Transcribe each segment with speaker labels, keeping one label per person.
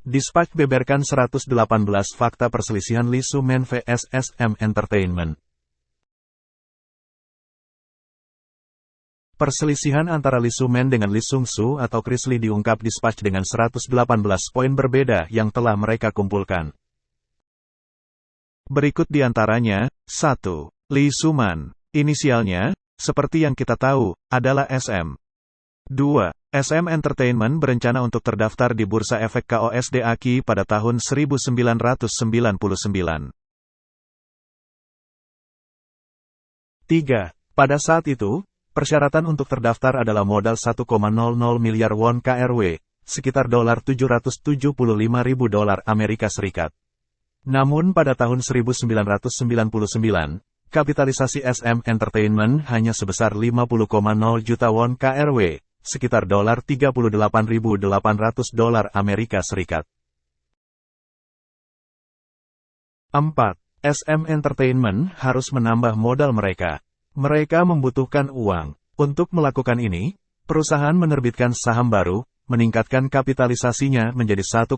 Speaker 1: Dispatch beberkan 118 fakta perselisihan Lee Soo-man vs SM Entertainment. Perselisihan antara Lee Soo-man dengan Lee Sung-soo atau Chris Lee diungkap Dispatch dengan 118 poin berbeda yang telah mereka kumpulkan. Berikut di antaranya: 1. Lee Soo-man, inisialnya, seperti yang kita tahu, adalah SM. 2. SM Entertainment berencana untuk terdaftar di Bursa Efek KOSD AKI pada tahun 1999. 3. Pada saat itu, persyaratan untuk terdaftar adalah modal 1,00 miliar won KRW, sekitar $775.000 Amerika Serikat. Namun pada tahun 1999, kapitalisasi SM Entertainment hanya sebesar 50,0 juta won KRW, sekitar $38.800 Amerika Serikat. 4. SM Entertainment harus menambah modal mereka. Mereka membutuhkan uang. Untuk melakukan ini, perusahaan menerbitkan saham baru, meningkatkan kapitalisasinya menjadi 1,15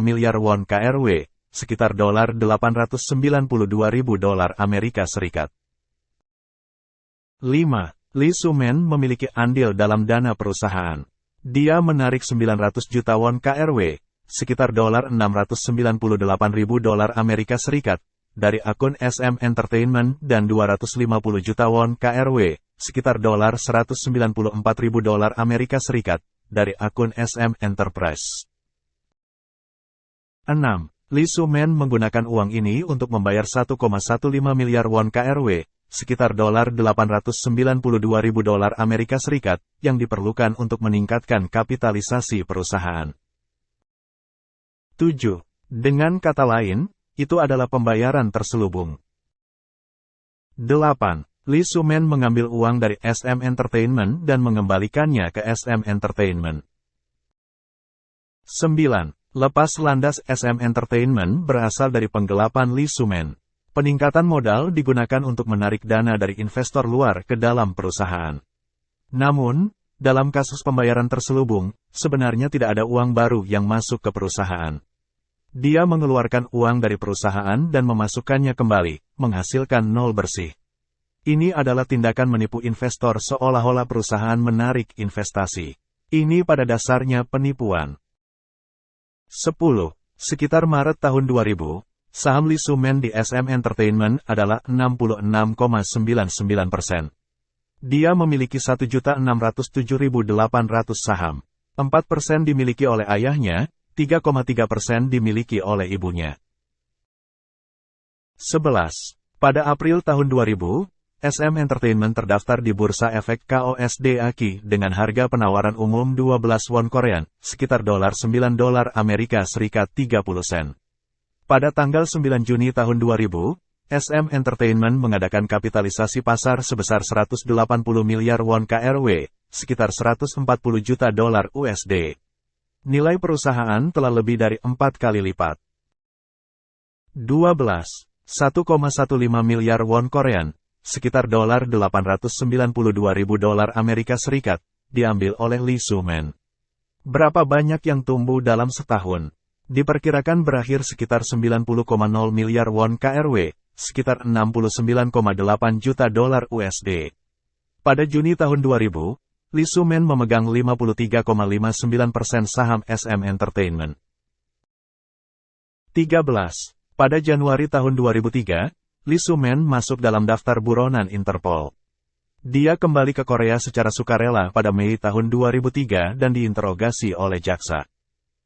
Speaker 1: miliar won KRW, sekitar $892.000 Amerika Serikat. 5. Lee Soo-man memiliki andil dalam dana perusahaan. Dia menarik 900 juta won KRW, sekitar $698.000 Amerika Serikat, dari akun SM Entertainment dan 250 juta won KRW, sekitar $194.000 Amerika Serikat, dari akun SM Enterprise. 6. Lee Soo-man menggunakan uang ini untuk membayar 1,15 miliar won KRW, sekitar $892.000 Amerika Serikat, yang diperlukan untuk meningkatkan kapitalisasi perusahaan. 7. Dengan kata lain, itu adalah pembayaran terselubung. 8. Lee Soo-man mengambil uang dari SM Entertainment dan mengembalikannya ke SM Entertainment. 9. Lepas landas SM Entertainment berasal dari penggelapan Lee Soo-man. Peningkatan modal digunakan untuk menarik dana dari investor luar ke dalam perusahaan. Namun, dalam kasus pembayaran terselubung, sebenarnya tidak ada uang baru yang masuk ke perusahaan. Dia mengeluarkan uang dari perusahaan dan memasukkannya kembali, menghasilkan nol bersih. Ini adalah tindakan menipu investor seolah-olah perusahaan menarik investasi. Ini pada dasarnya penipuan. 10. Sekitar Maret tahun 2000, saham Lee Soo-man di SM Entertainment adalah 66,99%. Dia memiliki 1.607.800 saham. 4% dimiliki oleh ayahnya, 3,3% dimiliki oleh ibunya. 11. Pada April tahun 2000, SM Entertainment terdaftar di Bursa Efek KOSD AKI dengan harga penawaran umum 12 won Korean, sekitar $9 Amerika Serikat 30 sen. Pada tanggal 9 Juni tahun 2000, SM Entertainment mengadakan kapitalisasi pasar sebesar 180 miliar won KRW, sekitar $140 juta USD. Nilai perusahaan telah lebih dari 4 kali lipat. 12. 1,15 miliar won Korean, sekitar $892.000 Amerika Serikat, diambil oleh Lee Soo-man. Berapa banyak yang tumbuh dalam setahun? Diperkirakan berakhir sekitar 90,0 miliar won KRW, sekitar $69,8 juta USD. Pada Juni tahun 2000, Lee Soo-man memegang 53,59% saham SM Entertainment. 13. Pada Januari tahun 2003, Lee Soo-man masuk dalam daftar buronan Interpol. Dia kembali ke Korea secara sukarela pada Mei tahun 2003 dan diinterogasi oleh jaksa.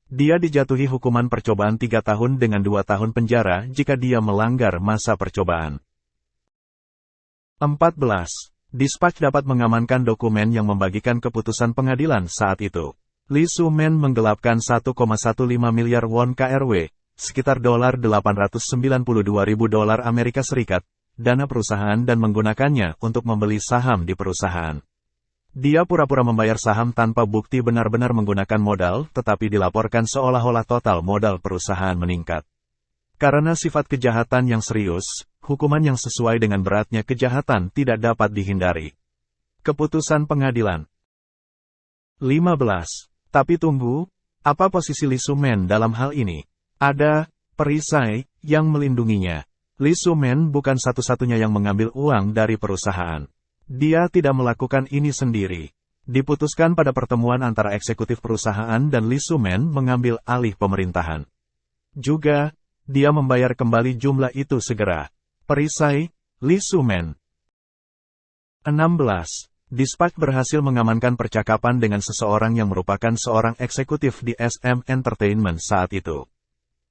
Speaker 1: Dia dijatuhi hukuman percobaan 3 tahun dengan 2 tahun penjara jika dia melanggar masa percobaan. 14. Dispatch dapat mengamankan dokumen yang membagikan keputusan pengadilan saat itu. Lee Soo-man menggelapkan 1,15 miliar won KRW, sekitar $892.000 Amerika Serikat, dana perusahaan dan menggunakannya untuk membeli saham di perusahaan. Dia pura-pura membayar saham tanpa bukti benar-benar menggunakan modal, tetapi dilaporkan seolah-olah total modal perusahaan meningkat. Karena sifat kejahatan yang serius, hukuman yang sesuai dengan beratnya kejahatan tidak dapat dihindari. Keputusan pengadilan. 15. Tapi tunggu, Apa posisi Lee Soo-man dalam hal ini? Ada perisai yang melindunginya. Lee Soo-man bukan satu-satunya yang mengambil uang dari perusahaan. Dia tidak melakukan ini sendiri. Diputuskan pada pertemuan antara eksekutif perusahaan dan Lee Soo-man mengambil alih pemerintahan. Juga, dia membayar kembali jumlah itu segera. Perisai, Lee Soo-man. 16. Dispatch berhasil mengamankan percakapan dengan seseorang yang merupakan seorang eksekutif di SM Entertainment saat itu.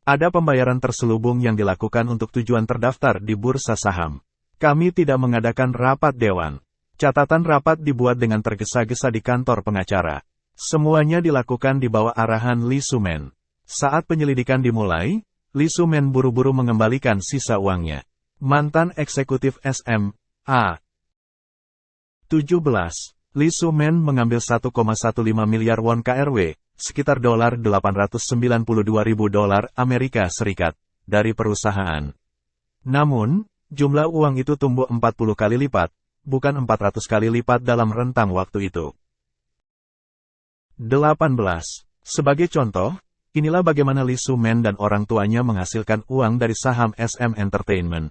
Speaker 1: Ada pembayaran terselubung yang dilakukan untuk tujuan terdaftar di bursa saham. Kami tidak mengadakan rapat dewan. Catatan rapat dibuat dengan tergesa-gesa di kantor pengacara. Semuanya dilakukan di bawah arahan Lee Soo-man. Saat penyelidikan dimulai, Lee Soo-man buru-buru mengembalikan sisa uangnya. Mantan eksekutif SM, A. 17. Lee Soo-man mengambil 1,15 miliar won KRW, sekitar $892.000 Amerika Serikat, dari perusahaan. Namun, jumlah uang itu tumbuh 40 kali lipat, bukan 400 kali lipat dalam rentang waktu itu. 18. Sebagai contoh, inilah bagaimana Lee Soo-man dan orang tuanya menghasilkan uang dari saham SM Entertainment.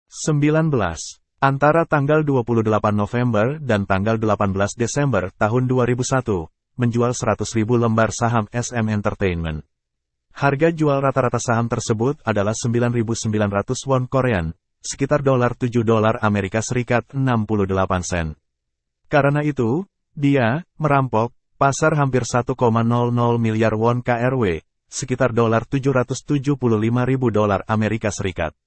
Speaker 1: 19. Antara tanggal 28 November dan tanggal 18 Desember tahun 2001, menjual 100.000 lembar saham SM Entertainment. Harga jual rata-rata saham tersebut adalah 9.900 won Korean, sekitar $7 Amerika Serikat 68 sen. Karena itu, dia merampok pasar hampir 1,00 miliar won KRW, sekitar $775.000 Amerika Serikat.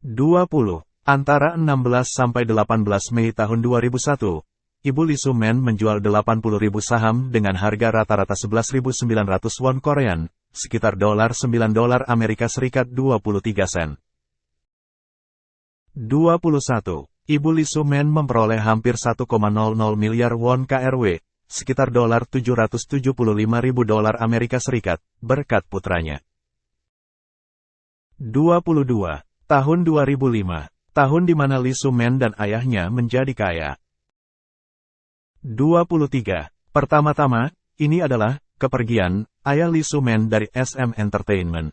Speaker 1: 20. Antara 16 sampai 18 Mei tahun 2001, Ibu Lee Soo-man menjual 80.000 saham dengan harga rata-rata 11.900 won Korean, sekitar $9 Amerika Serikat 23 sen. 21. Ibu Lee Soo-man memperoleh hampir 1,00 miliar won KRW, sekitar $775.000 Amerika Serikat, berkat putranya. 22. Tahun 2005. Tahun di mana Lee Soo-man dan ayahnya menjadi kaya. 23. Pertama-tama, ini adalah kepergian ayah Lee Soo-man dari SM Entertainment.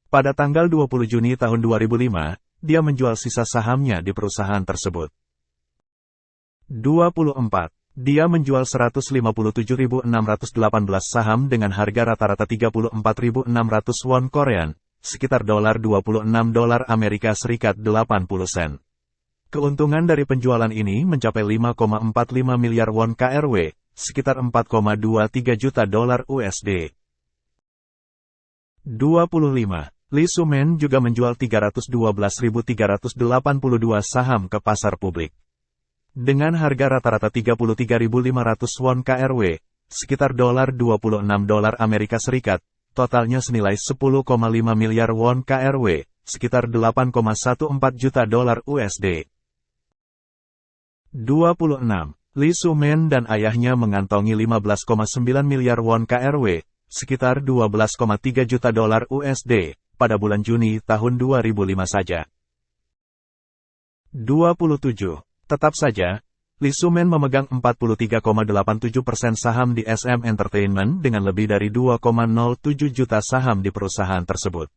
Speaker 1: Pada tanggal 20 Juni tahun 2005, dia menjual sisa sahamnya di perusahaan tersebut. 24. Dia menjual 157.618 saham dengan harga rata-rata 34.600 won Korean, sekitar $26 Amerika Serikat 80 sen. Keuntungan dari penjualan ini mencapai 5,45 miliar won KRW, sekitar $4,23 juta USD. 25. Lee Soo-man juga menjual 312.382 saham ke pasar publik. Dengan harga rata-rata 33.500 won KRW, sekitar $26 Amerika Serikat, totalnya senilai 10,5 miliar won KRW, sekitar $8,14 juta USD. 26. Lee Soo-man dan ayahnya mengantongi 15,9 miliar won KRW, sekitar $12,3 juta USD, pada bulan Juni tahun 2005 saja. 27. Tetap saja, Lee Soo-man memegang 43,87% saham di SM Entertainment dengan lebih dari 2,07 juta saham di perusahaan tersebut.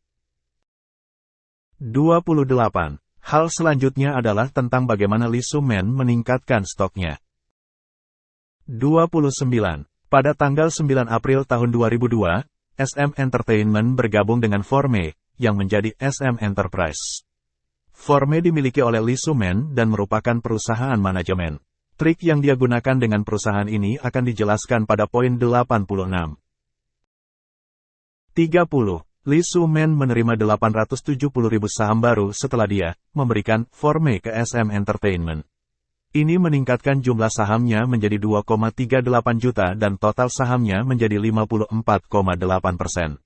Speaker 1: 28. Hal selanjutnya adalah tentang bagaimana Lee Soo-man meningkatkan stoknya. 29. Pada tanggal 9 April tahun 2002, SM Entertainment bergabung dengan Forme, yang menjadi SM Enterprise. Forme dimiliki oleh Lee Soo-man dan merupakan perusahaan manajemen. Trik yang dia gunakan dengan perusahaan ini akan dijelaskan pada poin 86. 30. Lee Soo-man menerima 870.000 saham baru setelah dia memberikan Forme ke SM Entertainment. Ini meningkatkan jumlah sahamnya menjadi 2,38 juta dan total sahamnya menjadi 54,8%.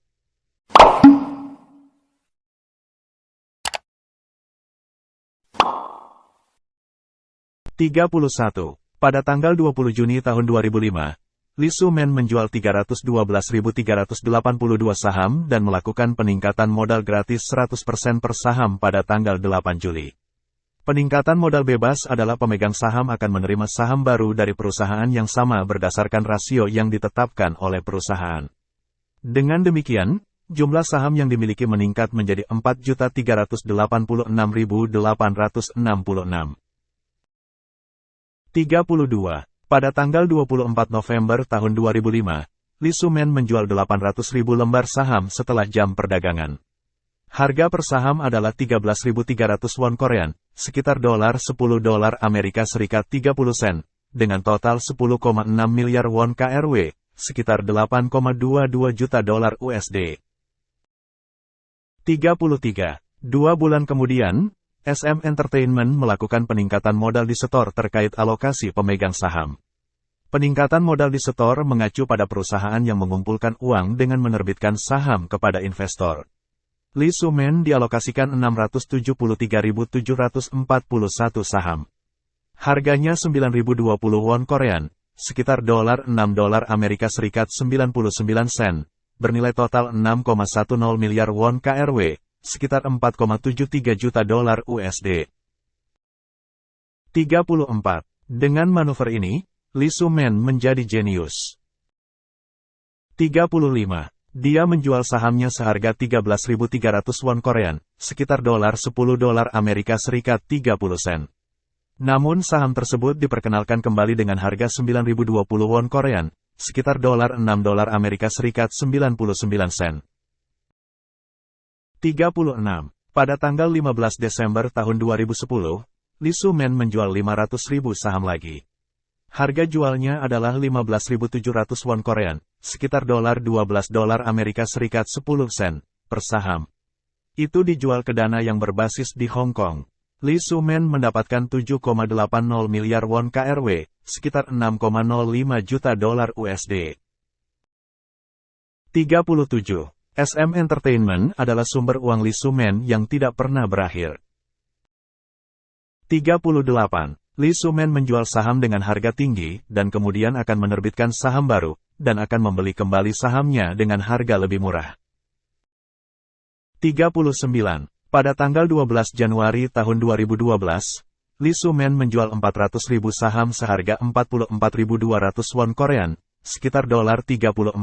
Speaker 1: 31. Pada tanggal 20 Juni tahun 2005, Lee Soo-man menjual 312.382 saham dan melakukan peningkatan modal gratis 100% per saham pada tanggal 8 Juli. Peningkatan modal bebas adalah pemegang saham akan menerima saham baru dari perusahaan yang sama berdasarkan rasio yang ditetapkan oleh perusahaan. Dengan demikian, jumlah saham yang dimiliki meningkat menjadi 4.386.866. 32. Pada tanggal 24 November tahun 2005, Lee Soo-man menjual 800.000 lembar saham setelah jam perdagangan. Harga per saham adalah 13.300 won Korean, sekitar $10 Amerika Serikat 30 sen, dengan total 10,6 miliar won KRW, sekitar $8,22 juta USD. 33. 2 bulan kemudian, SM Entertainment melakukan peningkatan modal di setor terkait alokasi pemegang saham. Peningkatan modal di setor mengacu pada perusahaan yang mengumpulkan uang dengan menerbitkan saham kepada investor. Lee Soo-man dialokasikan 673.741 saham. Harganya 9.020 won Korean, sekitar $6 Amerika Serikat 99 sen, bernilai total 6,10 miliar won KRW, sekitar $4,73 juta USD. 34. Dengan manuver ini, Lee Soo-man menjadi jenius. 35. Dia menjual sahamnya seharga 13.300 won Korean, sekitar $10 Amerika Serikat 30 sen. Namun saham tersebut diperkenalkan kembali dengan harga 9.020 won Korean, sekitar $6 Amerika Serikat 99 sen. 36. Pada tanggal 15 Desember tahun 2010, Lee Soo-man menjual 500.000 saham lagi. Harga jualnya adalah 15.700 won Korean, sekitar $12 Amerika Serikat 10 sen, per saham. Itu dijual ke dana yang berbasis di Hong Kong. Lee Soo-man mendapatkan 7,80 miliar won KRW, sekitar $6,05 juta USD. 37. SM Entertainment adalah sumber uang Lee Soo-man yang tidak pernah berakhir. 38. Lee Soo-man menjual saham dengan harga tinggi, dan kemudian akan menerbitkan saham baru, dan akan membeli kembali sahamnya dengan harga lebih murah. 39. Pada tanggal 12 Januari tahun 2012, Lee Soo-man menjual 400.000 saham seharga 44.200 won Korean, sekitar $34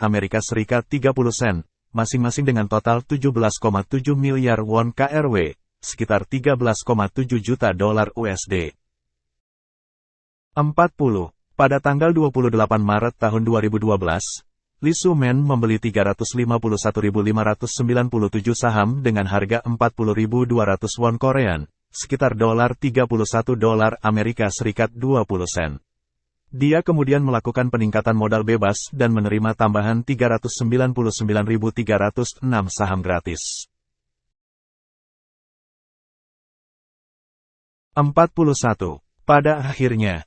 Speaker 1: Amerika Serikat 30 sen, masing-masing dengan total 17,7 miliar won KRW, sekitar $13,7 juta USD. 40. Pada tanggal 28 Maret tahun 2012, Lee Soo-man membeli 351.597 saham dengan harga 40.200 won Korean, sekitar $31 Amerika Serikat 20 sen. Dia kemudian melakukan peningkatan modal bebas dan menerima tambahan 399.306 saham gratis. 41. Pada akhirnya,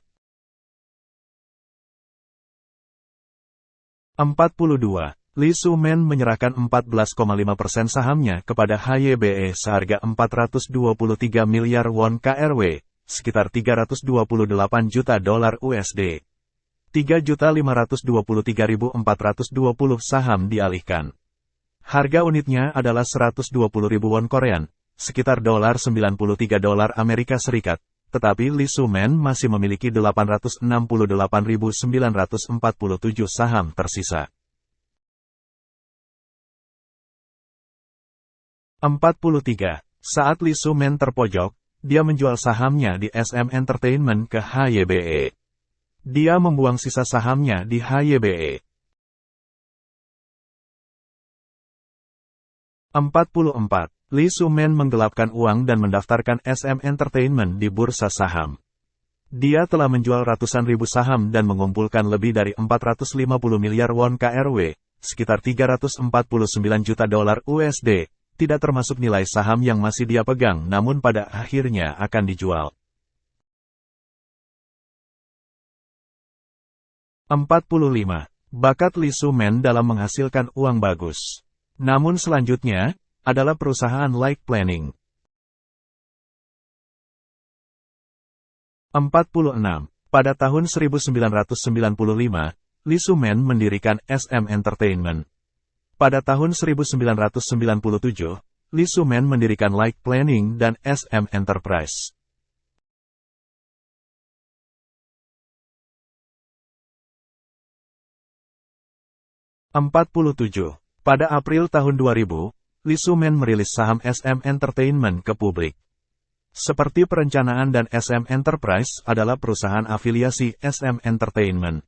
Speaker 1: 42. Lee Soo-man menyerahkan 14,5% sahamnya kepada HYBE seharga 423 miliar won KRW, sekitar $328 juta USD. 3.523.420 saham dialihkan. Harga unitnya adalah 120.000 won Korean, sekitar $93 Amerika Serikat, tetapi Lee Soo-man masih memiliki 868.947 saham tersisa. 43. Saat Lee Soo-man terpojok, dia menjual sahamnya di SM Entertainment ke HYBE. Dia membuang sisa sahamnya di HYBE. 44. Lee Soo-man menggelapkan uang dan mendaftarkan SM Entertainment di bursa saham. Dia telah menjual ratusan ribu saham dan mengumpulkan lebih dari 450 miliar won KRW, sekitar $349 juta USD, tidak termasuk nilai saham yang masih dia pegang namun pada akhirnya akan dijual. 45. Bakat Lee Soo-man dalam menghasilkan uang bagus. Namun selanjutnya, adalah perusahaan Like Planning. 46. Pada tahun 1995, Lee Soo-man mendirikan SM Entertainment. Pada tahun 1997, Lee Soo-man mendirikan Like Planning dan SM Enterprise. 47. Pada April tahun 2000, Lee Soo-man merilis saham SM Entertainment ke publik. Seperti perencanaan dan SM Enterprise adalah perusahaan afiliasi SM Entertainment.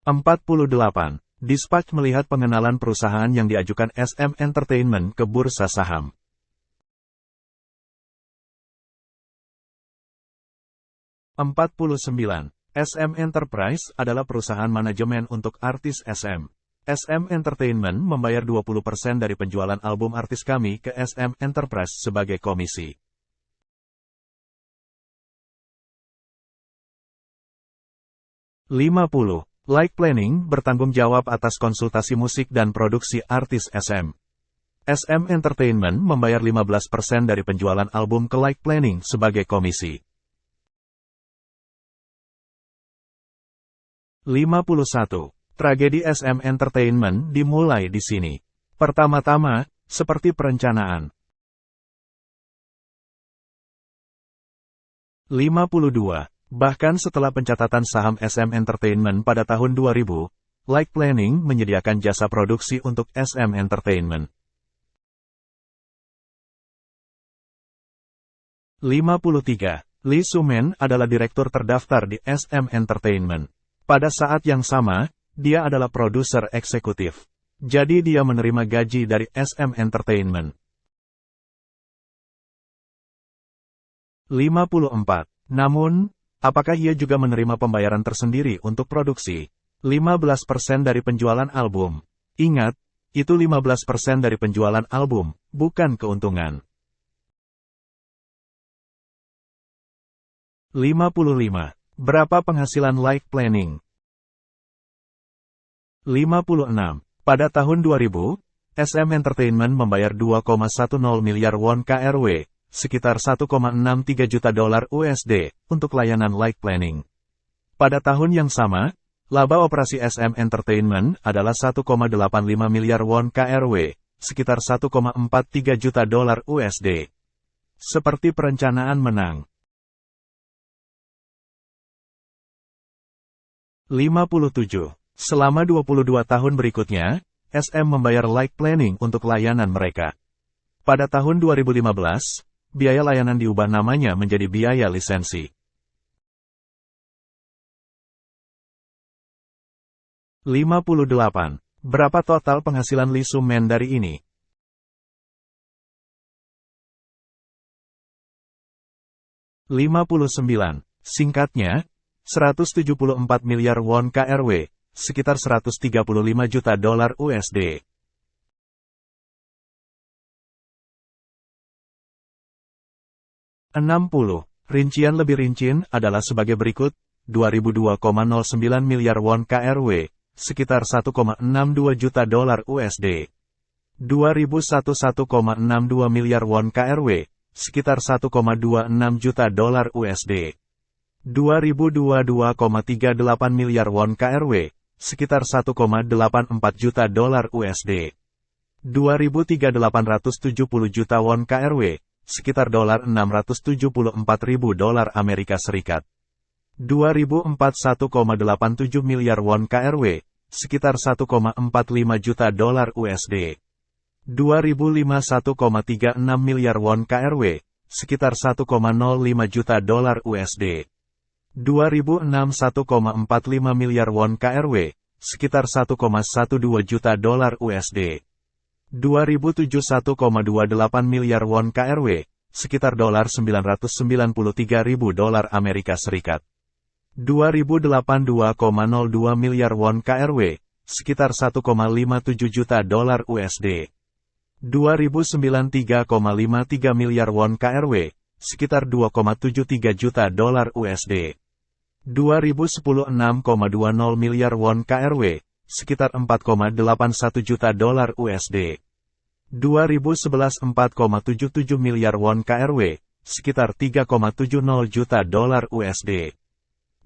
Speaker 1: 48. Dispatch melihat pengenalan perusahaan yang diajukan SM Entertainment ke bursa saham. 49. SM Enterprise adalah perusahaan manajemen untuk artis SM. SM Entertainment membayar 20% dari penjualan album artis kami ke SM Enterprise sebagai komisi. 50. Like Planning bertanggung jawab atas konsultasi musik dan produksi artis SM. SM Entertainment membayar 15% dari penjualan album ke Like Planning sebagai komisi. 51. Tragedi SM Entertainment dimulai di sini. Pertama-tama, seperti perencanaan. 52. Bahkan setelah pencatatan saham SM Entertainment pada tahun 2000, Like Planning menyediakan jasa produksi untuk SM Entertainment. 53. Lee Soo-man adalah direktur terdaftar di SM Entertainment. Pada saat yang sama, dia adalah produser eksekutif. Jadi dia menerima gaji dari SM Entertainment. 54. Namun, apakah ia juga menerima pembayaran tersendiri untuk produksi? 15% dari penjualan album. Ingat, itu 15% dari penjualan album, bukan keuntungan. 55. Berapa penghasilan Like Planning? 56. Pada tahun 2000, SM Entertainment membayar 2,10 miliar won KRW, sekitar 1,63 juta dolar USD, untuk layanan Like Planning. Pada tahun yang sama, laba operasi SM Entertainment adalah 1,85 miliar won KRW, sekitar 1,43 juta dolar USD. Seperti perencanaan menang. 57. Selama 22 tahun berikutnya, SM membayar Like Planning untuk layanan mereka. Pada tahun 2015, biaya layanan diubah namanya menjadi biaya lisensi. 58. Berapa total penghasilan Lee Soo-man dari ini? 59. Singkatnya, 174 miliar won KRW, sekitar 135 juta dolar USD. 60. Rincian lebih rinci adalah sebagai berikut, 2002,09 miliar won KRW, sekitar 1,62 juta dolar USD. 2001 1,62 miliar won KRW, sekitar 1,26 juta dolar USD. 2002 2,38 miliar won KRW, sekitar 1,84 juta dolar USD. 2003 870 juta won KRW, sekitar dolar 674.000 dolar Amerika Serikat. 2004 1,87 miliar won KRW, sekitar 1,45 juta dolar USD. 2005 1,36 miliar won KRW, sekitar 1,05 juta dolar USD. 2006 1,45 miliar won KRW, sekitar 1,12 juta dolar USD. 2007 1,28 miliar won KRW, sekitar dolar 993.000 dolar Amerika Serikat. 2008 2,02 miliar won KRW, sekitar 1,57 juta dolar USD. 2009 3,53 miliar won KRW, sekitar 2,73 juta dolar USD. 2010 6,20 miliar won KRW, sekitar 4,81 juta dolar USD. 2011 4,77 miliar won KRW, sekitar 3,70 juta dolar USD.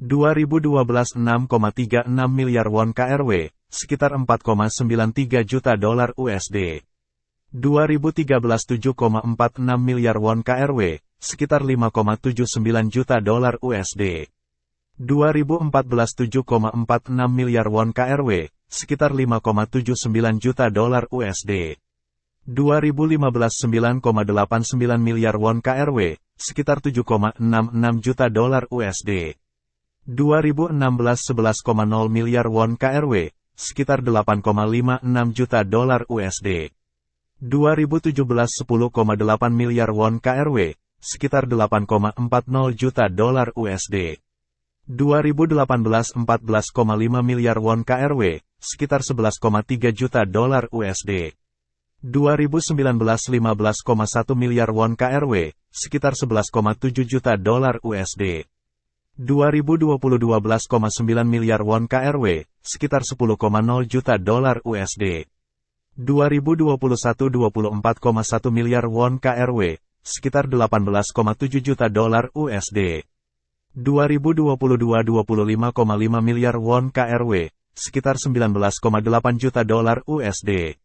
Speaker 1: 2012 6,36 miliar won KRW, sekitar 4,93 juta dolar USD. 2013 7,46 miliar won KRW, sekitar 5,79 juta dolar USD. 2014 7,46 miliar won KRW, sekitar 5,79 juta dolar USD. 2015 9,89 miliar won KRW, sekitar 7,66 juta dolar USD. 2016 11,0 miliar won KRW, sekitar 8,56 juta dolar USD. 2017 10,8 miliar won KRW, sekitar 8,40 juta dolar USD. 2018 14,5 miliar won KRW, sekitar 11,3 juta dolar USD. 2019 15,1 miliar won KRW, sekitar 11,7 juta dolar USD. 2020 12,9 miliar won KRW, sekitar 10,0 juta dolar USD. 2021 24,1 miliar won KRW, sekitar 18,7 juta dolar USD. 2022 25,5 miliar won KRW, sekitar 19,8 juta dolar USD.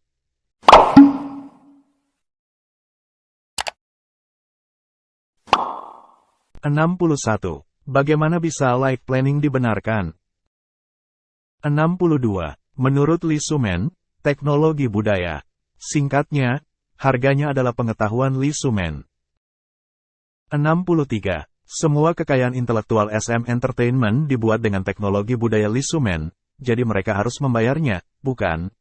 Speaker 1: Bagaimana bisa life planning dibenarkan? 62. Menurut Lee Sumen, teknologi budaya. Singkatnya, harganya adalah pengetahuan Lee Sumen. 63. Semua kekayaan intelektual SM Entertainment dibuat dengan teknologi budaya Lee Sumen, jadi mereka harus membayarnya, bukan?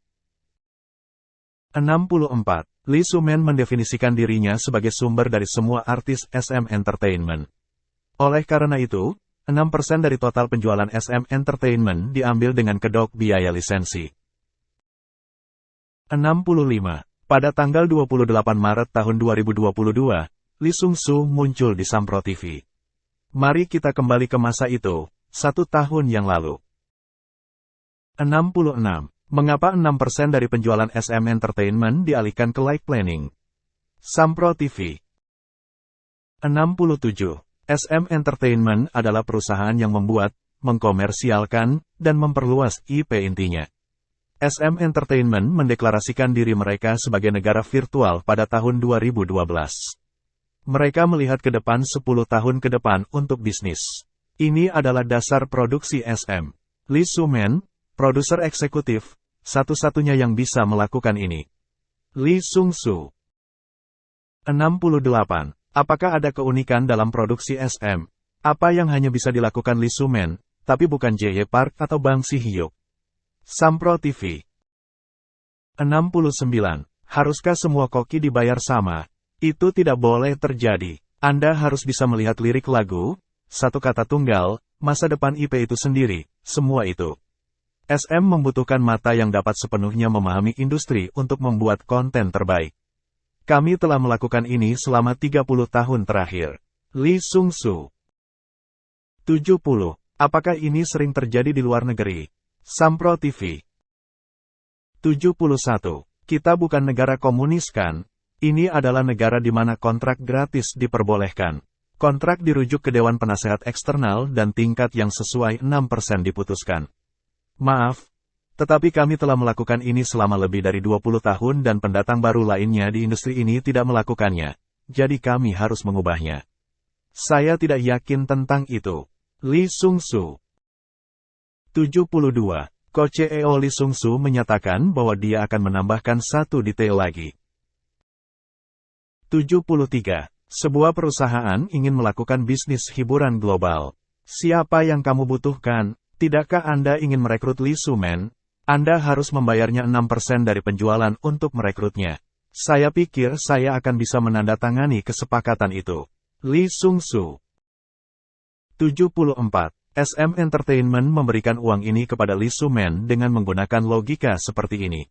Speaker 1: 64. Lee Sumen mendefinisikan dirinya sebagai sumber dari semua artis SM Entertainment. Oleh karena itu, 6% dari total penjualan SM Entertainment diambil dengan kedok biaya lisensi. 65. Pada tanggal 28 Maret tahun 2022, Lee Sung-soo muncul di Sampro TV. Mari kita kembali ke masa itu, 1 tahun yang lalu. 66. Mengapa 6% dari penjualan SM Entertainment dialihkan ke live planning? Sampro TV. 67. SM Entertainment adalah perusahaan yang membuat, mengkomersialkan, dan memperluas IP intinya. SM Entertainment mendeklarasikan diri mereka sebagai negara virtual pada tahun 2012. Mereka melihat ke depan 10 tahun ke depan untuk bisnis. Ini adalah dasar produksi SM. Lee Sumen, produser eksekutif, satu-satunya yang bisa melakukan ini. Lee Sung-soo. 68. Apakah ada keunikan dalam produksi SM? Apa yang hanya bisa dilakukan Lee Sumen, tapi bukan Jae Park atau Bang Si-hyuk? Sampro TV. 69. Haruskah semua koki dibayar sama? Itu tidak boleh terjadi. Anda harus bisa melihat lirik lagu, satu kata tunggal, masa depan IP itu sendiri, semua itu. SM membutuhkan mata yang dapat sepenuhnya memahami industri untuk membuat konten terbaik. Kami telah melakukan ini selama 30 tahun terakhir. Lee Sung-soo. 70. Apakah ini sering terjadi di luar negeri? Sampro TV. 71. Kita bukan negara komunis kan? Ini adalah negara di mana kontrak gratis diperbolehkan. Kontrak dirujuk ke Dewan Penasehat Eksternal dan tingkat yang sesuai 6% diputuskan. Maaf, tetapi kami telah melakukan ini selama lebih dari 20 tahun dan pendatang baru lainnya di industri ini tidak melakukannya. Jadi kami harus mengubahnya. Saya tidak yakin tentang itu. Lee Sung-soo. 72. Ko CEO Lee Sung-soo menyatakan bahwa dia akan menambahkan satu detail lagi. 73. Sebuah perusahaan ingin melakukan bisnis hiburan global. Siapa yang kamu butuhkan? Tidakkah Anda ingin merekrut Lee Sumen? Anda harus membayarnya 6% dari penjualan untuk merekrutnya. Saya pikir saya akan bisa menandatangani kesepakatan itu. Lee Sung-soo. 74. SM Entertainment memberikan uang ini kepada Lee Sumen dengan menggunakan logika seperti ini.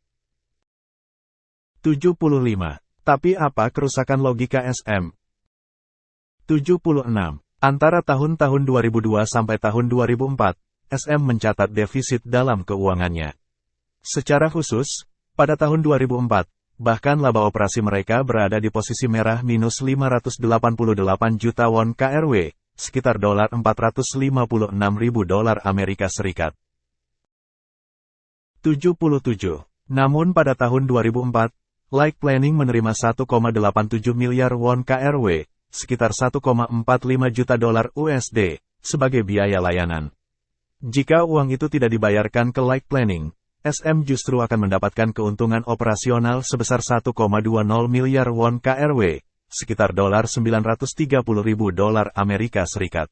Speaker 1: 75. Tapi apa kerusakan logika SM? 76. Antara tahun-tahun 2002 sampai tahun 2004, SM mencatat defisit dalam keuangannya. Secara khusus, pada tahun 2004, bahkan laba operasi mereka berada di posisi merah minus 588 juta won KRW, sekitar $456.000 Amerika Serikat. 77. Namun pada tahun 2004, Like Planning menerima 1,87 miliar won KRW, sekitar 1,45 juta dolar USD, sebagai biaya layanan. Jika uang itu tidak dibayarkan ke Like Planning, SM justru akan mendapatkan keuntungan operasional sebesar 1,20 miliar won KRW, sekitar $930.000 Amerika Serikat.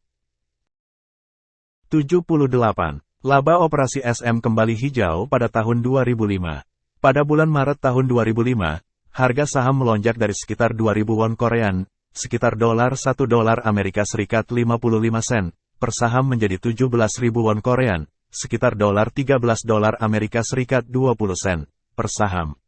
Speaker 1: 78. Laba operasi SM kembali hijau pada tahun 2005. Pada bulan Maret tahun 2005, harga saham melonjak dari sekitar 2.000 won Korean, sekitar $1 Amerika Serikat 55 sen, per saham menjadi 17.000 won Korean, sekitar $13 Amerika Serikat 20 sen, per saham.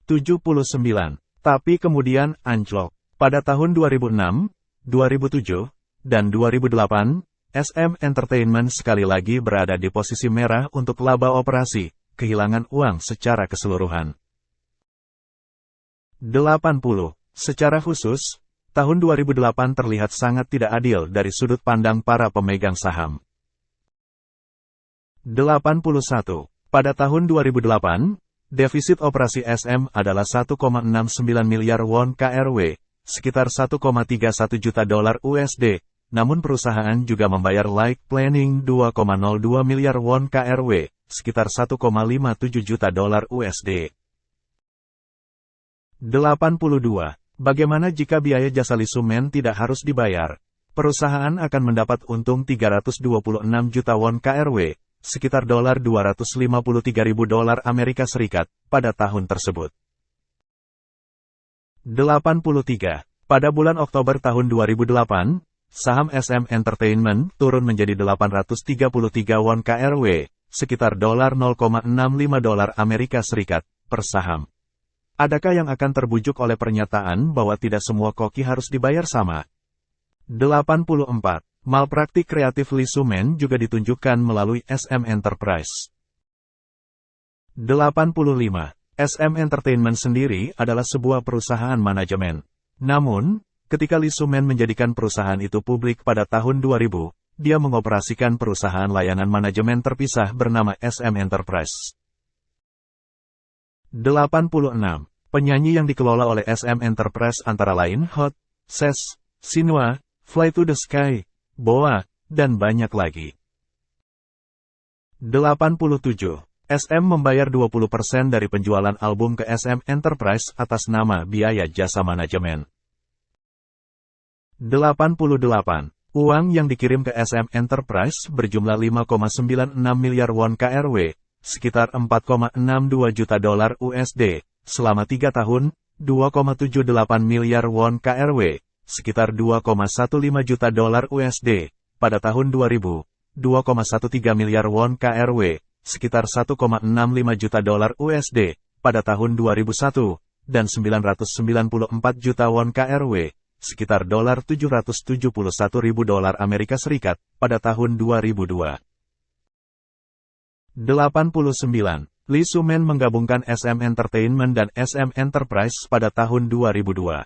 Speaker 1: 79. Tapi kemudian anjlok. Pada tahun 2006, 2007, dan 2008, SM Entertainment sekali lagi berada di posisi merah untuk laba operasi, kehilangan uang secara keseluruhan. 80. Secara khusus, tahun 2008 terlihat sangat tidak adil dari sudut pandang para pemegang saham. 81. Pada tahun 2008, defisit operasi SM adalah 1,69 miliar won KRW, sekitar 1,31 juta dolar USD, namun perusahaan juga membayar Like Planning 2,02 miliar won KRW, sekitar 1,57 juta dolar USD. 82. Bagaimana jika biaya jasa Lisumen tidak harus dibayar? Perusahaan akan mendapat untung 326 juta won KRW, sekitar $253.000 Amerika Serikat, pada tahun tersebut. 83. Pada bulan Oktober tahun 2008, saham SM Entertainment turun menjadi 833 won KRW, sekitar $0,65 Amerika Serikat, per saham. Adakah yang akan terbujuk oleh pernyataan bahwa tidak semua koki harus dibayar sama? 84. Malpraktik kreatif Lisumen juga ditunjukkan melalui SM Enterprise. 85. SM Entertainment sendiri adalah sebuah perusahaan manajemen. Namun, ketika Lisumen menjadikan perusahaan itu publik pada tahun 2000, dia mengoperasikan perusahaan layanan manajemen terpisah bernama SM Enterprise. 86. Penyanyi yang dikelola oleh SM Enterprise antara lain Hot, Ses, Sinwa, Fly to the Sky, Boa, dan banyak lagi. 87. SM membayar 20% dari penjualan album ke SM Enterprise atas nama biaya jasa manajemen. 88. Uang yang dikirim ke SM Enterprise berjumlah 5,96 miliar won KRW, sekitar 4,62 juta dolar USD, selama 3 tahun, 2,78 miliar won KRW, sekitar 2,15 juta dolar USD, pada tahun 2000, 2,13 miliar won KRW, sekitar 1,65 juta dolar USD, pada tahun 2001, dan 994 juta won KRW, sekitar $771.000 Amerika Serikat, pada tahun 2002. 89. Lisumen menggabungkan SM Entertainment dan SM Enterprise pada tahun 2002.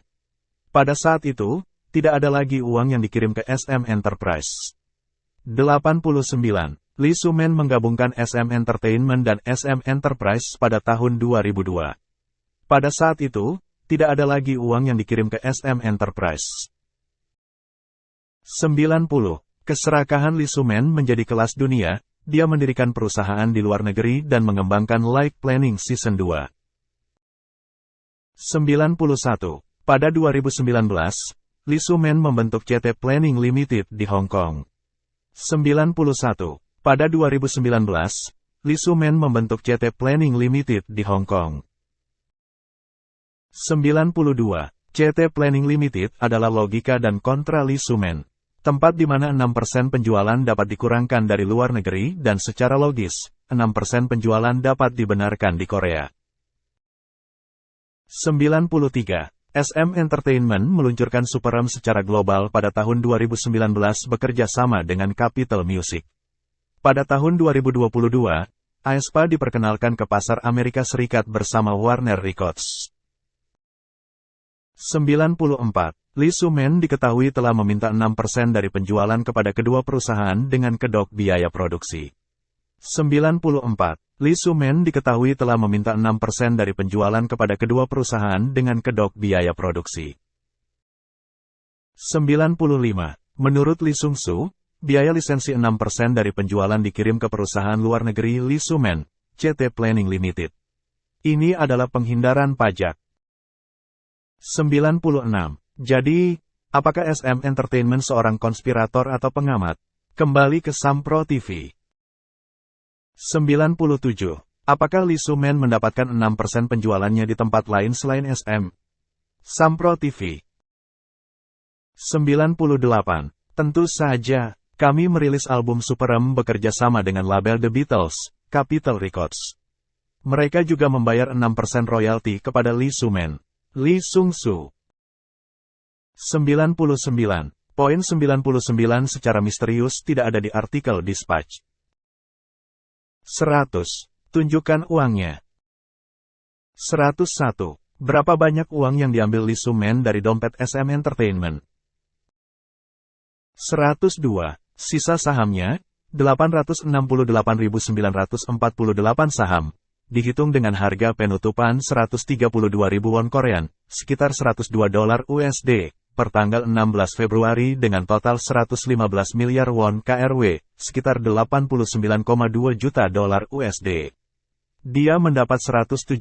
Speaker 1: Pada saat itu, tidak ada lagi uang yang dikirim ke SM Enterprise. 89. Lisumen menggabungkan SM Entertainment dan SM Enterprise pada tahun 2002. Pada saat itu, tidak ada lagi uang yang dikirim ke SM Enterprise. 90. Keserakahan Lisumen menjadi kelas dunia. Dia mendirikan perusahaan di luar negeri dan mengembangkan Like Planning Season 2. 91. Pada 2019, Lisumen membentuk CT Planning Limited di Hong Kong. 91. Pada 2019, Lisumen membentuk CT Planning Limited di Hong Kong. 92. CT Planning Limited adalah logika dan kontra Lisumen. Tempat di mana 6% penjualan dapat dikurangkan dari luar negeri dan secara logis, 6% penjualan dapat dibenarkan di Korea. 93. SM Entertainment meluncurkan Superam secara global pada tahun 2019 bekerja sama dengan Capital Music. Pada tahun 2022, aespa diperkenalkan ke pasar Amerika Serikat bersama Warner Records. 94. Lisumen diketahui telah meminta 6% dari penjualan kepada kedua perusahaan dengan kedok biaya produksi. 94. Lee Soo-man diketahui telah meminta 6% dari penjualan kepada kedua perusahaan dengan kedok biaya produksi. 95. Menurut Lee Sung-soo, biaya lisensi 6% dari penjualan dikirim ke perusahaan luar negeri Lee Soo-man, CT Planning Limited. Ini adalah penghindaran pajak. 96. Jadi, apakah SM Entertainment seorang konspirator atau pengamat? Kembali ke Sampro TV. 97. Apakah Lee Soo-man mendapatkan 6% penjualannya di tempat lain selain SM? Sampro TV. 98. Tentu saja, kami merilis album Superem bekerja sama dengan label The Beatles, Capitol Records. Mereka juga membayar 6% royalti kepada Lee Soo-man. Lee Sung-soo. 99. Poin 99 secara misterius tidak ada di artikel Dispatch. 100. Tunjukkan uangnya. 101. Berapa banyak uang yang diambil Lee Soo-man dari dompet SM Entertainment? 102. Sisa sahamnya, 868.948 saham. Dihitung dengan harga penutupan 132.000 won Korean, sekitar $102 USD. Per tanggal 16 Februari dengan total 115 miliar won KRW, sekitar 89,2 juta dolar USD. Dia mendapat 173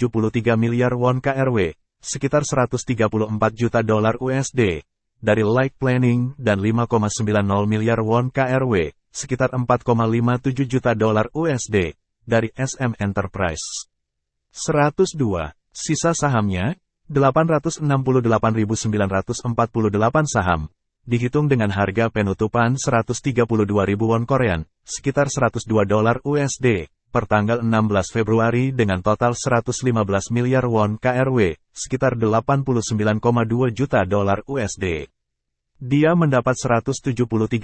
Speaker 1: miliar won KRW, sekitar 134 juta dolar USD, dari Like Planning dan 5,90 miliar won KRW, sekitar 4,57 juta dolar USD, dari SM Enterprise. 102. Sisa sahamnya, 868.948 saham, dihitung dengan harga penutupan 132.000 won Korean, sekitar $102 USD, per tanggal 16 Februari dengan total 115 miliar won KRW, sekitar 89,2 juta dolar USD. Dia mendapat 173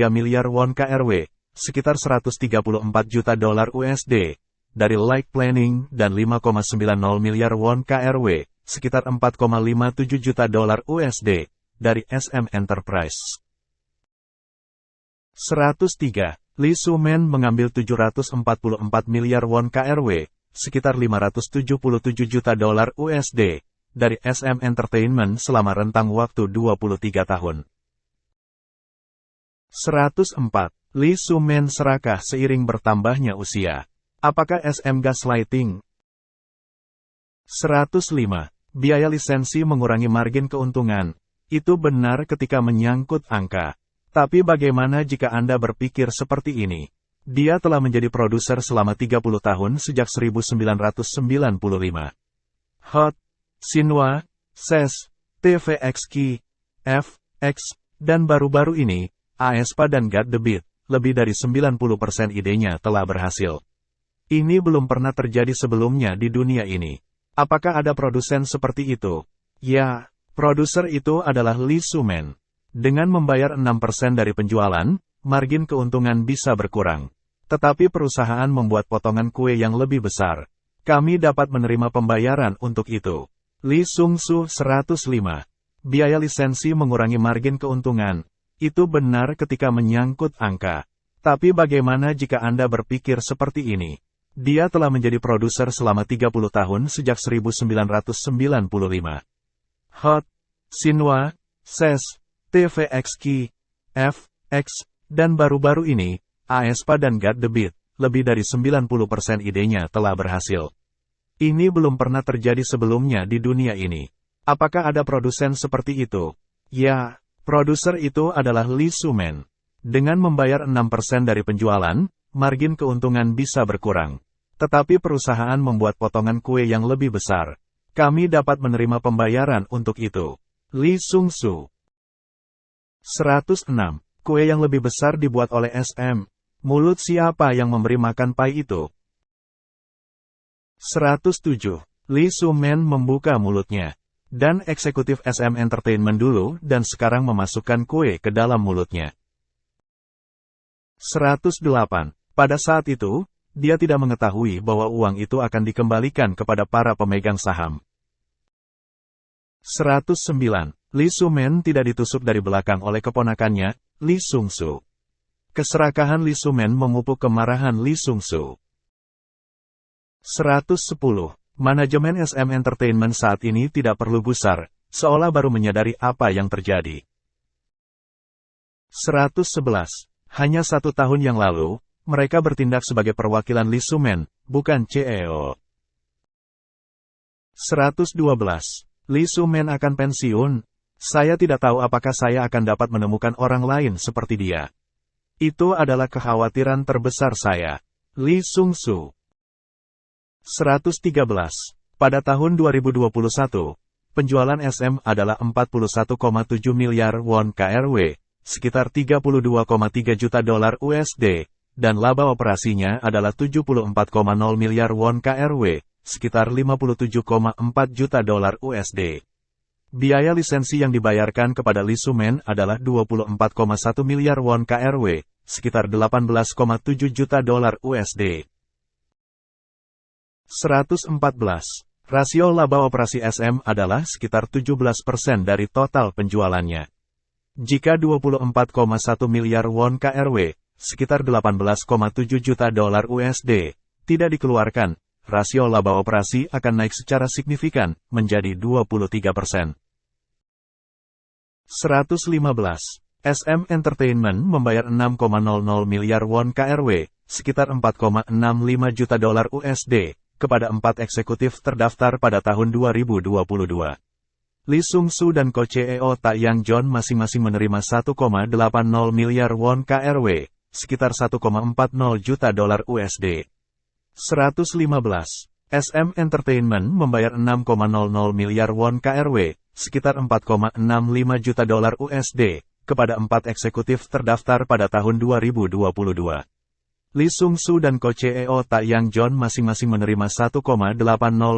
Speaker 1: miliar won KRW, sekitar 134 juta dolar USD, dari Like Planning dan 5,90 miliar won KRW, sekitar 4,57 juta dolar USD, dari SM Enterprise. 103. Lee Soo-man mengambil 744 miliar won KRW, sekitar 577 juta dolar USD, dari SM Entertainment selama rentang waktu 23 tahun. 104. Lee Soo-man serakah seiring bertambahnya usia. Apakah SM gaslighting? 105. Biaya lisensi mengurangi margin keuntungan. Itu benar ketika menyangkut angka. Tapi bagaimana jika Anda berpikir seperti ini? Dia telah menjadi produser selama 30 tahun sejak 1995. Hot, Shinhwa, SES, TVXQ, FX, dan baru-baru ini, aespa dan Got the Beat, lebih dari 90% idenya telah berhasil. Ini belum pernah terjadi sebelumnya di dunia ini. Apakah ada produsen seperti itu? Ya, produser itu adalah Lee Soo-man. Dengan membayar 6% dari penjualan, margin keuntungan bisa berkurang. Tetapi perusahaan membuat potongan kue yang lebih besar. Kami dapat menerima pembayaran untuk itu. Lee Sung-soo 105. Biaya lisensi mengurangi margin keuntungan. Itu benar ketika menyangkut angka. Tapi bagaimana jika Anda berpikir seperti ini? Dia telah menjadi produser selama 30 tahun sejak 1995. Hot, Shinhwa, SES, TVXQ, FX, dan baru-baru ini, aespa dan Got the Beat, lebih dari 90% idenya telah berhasil. Ini belum pernah terjadi sebelumnya di dunia ini. Apakah ada produsen seperti itu? Ya, produser itu adalah Lee Soo-man. Dengan membayar 6% dari penjualan, margin keuntungan bisa berkurang. Tetapi perusahaan membuat potongan kue yang lebih besar. Kami dapat menerima pembayaran untuk itu. Lee Sung-soo. 106. Kue yang lebih besar dibuat oleh SM. Mulut siapa yang memberi makan pai itu? 107. Lee Soo-man membuka mulutnya. Dan eksekutif SM Entertainment dulu dan sekarang memasukkan kue ke dalam mulutnya. 108. Pada saat itu, dia tidak mengetahui bahwa uang itu akan dikembalikan kepada para pemegang saham. 109. Lee Soo-man tidak ditusuk dari belakang oleh keponakannya, Lee Sung-soo. Keserakahan Lee Soo-man memupuk kemarahan Lee Sung-soo. 110. Manajemen SM Entertainment saat ini tidak perlu gusar, seolah baru menyadari apa yang terjadi. 111. Hanya 1 tahun yang lalu, mereka bertindak sebagai perwakilan Lee Soo-man, bukan CEO. 112. Lee Soo-man akan pensiun. Saya tidak tahu apakah saya akan dapat menemukan orang lain seperti dia. Itu adalah kekhawatiran terbesar saya. Lee Sung-soo. 113. Pada tahun 2021, penjualan SM adalah 41,7 miliar won KRW, sekitar 32,3 juta dolar USD, dan laba operasinya adalah 74,0 miliar won KRW, sekitar 57,4 juta dolar USD. Biaya lisensi yang dibayarkan kepada Lee Soo-man adalah 24,1 miliar won KRW, sekitar 18,7 juta dolar USD. 114. Rasio laba operasi SM adalah sekitar 17% dari total penjualannya. Jika 24,1 miliar won KRW, sekitar 18,7 juta dolar USD, tidak dikeluarkan, rasio laba operasi akan naik secara signifikan, menjadi 23%. 115. SM Entertainment membayar 6,00 miliar won KRW, sekitar 4,65 juta dolar USD, kepada 4 eksekutif terdaftar pada tahun 2022. Lee Sung-soo dan Co-CEO Ta Yang-jon masing-masing menerima 1,80 miliar won KRW, sekitar 1,40 juta dolar USD. 115. SM Entertainment membayar 6,00 miliar won KRW, sekitar 4,65 juta dolar USD, kepada 4 eksekutif terdaftar pada tahun 2022. Lee Sung-soo dan Co-CEO Ta Yang-jon masing-masing menerima 1,80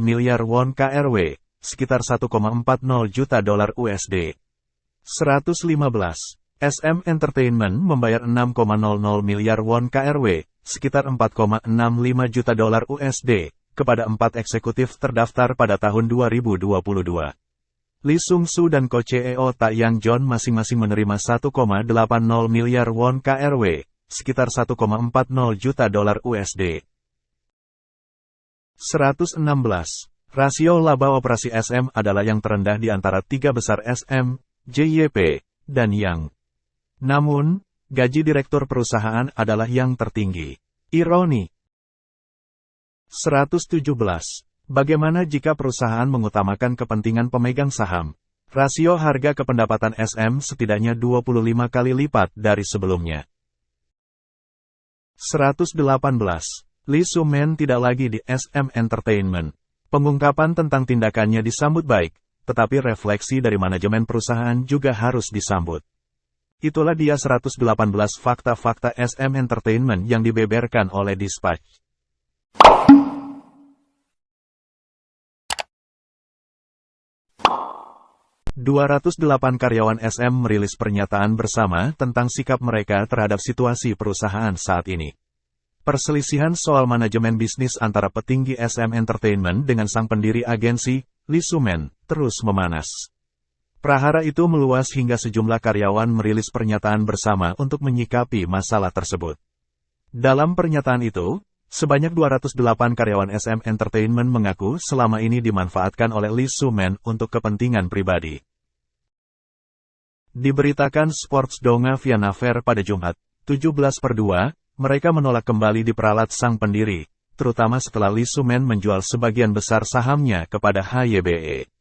Speaker 1: miliar won KRW, sekitar 1,40 juta dolar USD. 115. SM Entertainment membayar 6,00 miliar won KRW, sekitar 4,65 juta dolar USD, kepada 4 eksekutif terdaftar pada tahun 2022. Lee Sung-soo dan Co-CEO Ta Yang-jon masing-masing menerima 1,80 miliar won KRW, sekitar 1,40 juta dolar USD. 116. Rasio laba operasi SM adalah yang terendah di antara 3 besar SM, JYP, dan Yang. Namun, gaji direktur perusahaan adalah yang tertinggi. Ironi. 117. Bagaimana jika perusahaan mengutamakan kepentingan pemegang saham? Rasio harga kependapatan SM setidaknya 25 kali lipat dari sebelumnya. 118. Lee Soo-man tidak lagi di SM Entertainment. Pengungkapan tentang tindakannya disambut baik, tetapi refleksi dari manajemen perusahaan juga harus disambut. Itulah dia 118 fakta-fakta SM Entertainment yang dibeberkan oleh Dispatch. ...208 karyawan SM merilis pernyataan bersama tentang sikap mereka terhadap situasi perusahaan saat ini. Perselisihan soal manajemen bisnis antara petinggi SM Entertainment dengan sang pendiri agensi, Lee Soo-man, terus memanas. Prahara itu meluas hingga sejumlah karyawan merilis pernyataan bersama untuk menyikapi masalah tersebut. Dalam pernyataan itu, sebanyak 208 karyawan SM Entertainment mengaku selama ini dimanfaatkan oleh Lee Soo-man untuk kepentingan pribadi. Diberitakan Sports Donga via Naver pada Jumat, 17/2, mereka menolak kembali diperalat sang pendiri, terutama setelah Lee Soo-man menjual sebagian besar sahamnya kepada HYBE.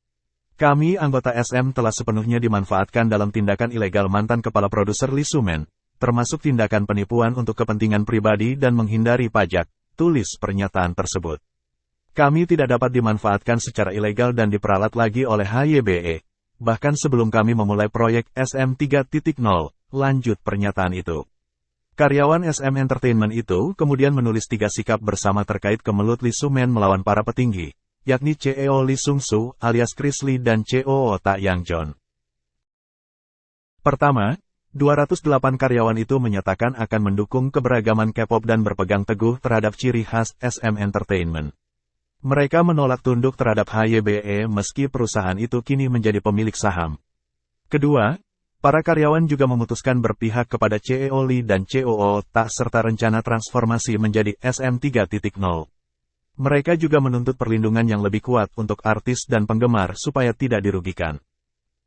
Speaker 1: Kami anggota SM telah sepenuhnya dimanfaatkan dalam tindakan ilegal mantan kepala produser Lee Soo-man, termasuk tindakan penipuan untuk kepentingan pribadi dan menghindari pajak, tulis pernyataan tersebut. Kami tidak dapat dimanfaatkan secara ilegal dan diperalat lagi oleh HYBE, bahkan sebelum kami memulai proyek SM 3.0, lanjut pernyataan itu. Karyawan SM Entertainment itu kemudian menulis 3 sikap bersama terkait kemelut Lee Soo-man melawan para petinggi, yakni CEO Lee Sung-soo alias Chris Lee dan CEO Ta Yang-jon. Pertama, 208 karyawan itu menyatakan akan mendukung keberagaman K-pop dan berpegang teguh terhadap ciri khas SM Entertainment. Mereka menolak tunduk terhadap HYBE meski perusahaan itu kini menjadi pemilik saham. Kedua, para karyawan juga memutuskan berpihak kepada CEO Lee dan CEO Ta serta rencana transformasi menjadi SM 3.0. Mereka juga menuntut perlindungan yang lebih kuat untuk artis dan penggemar supaya tidak dirugikan.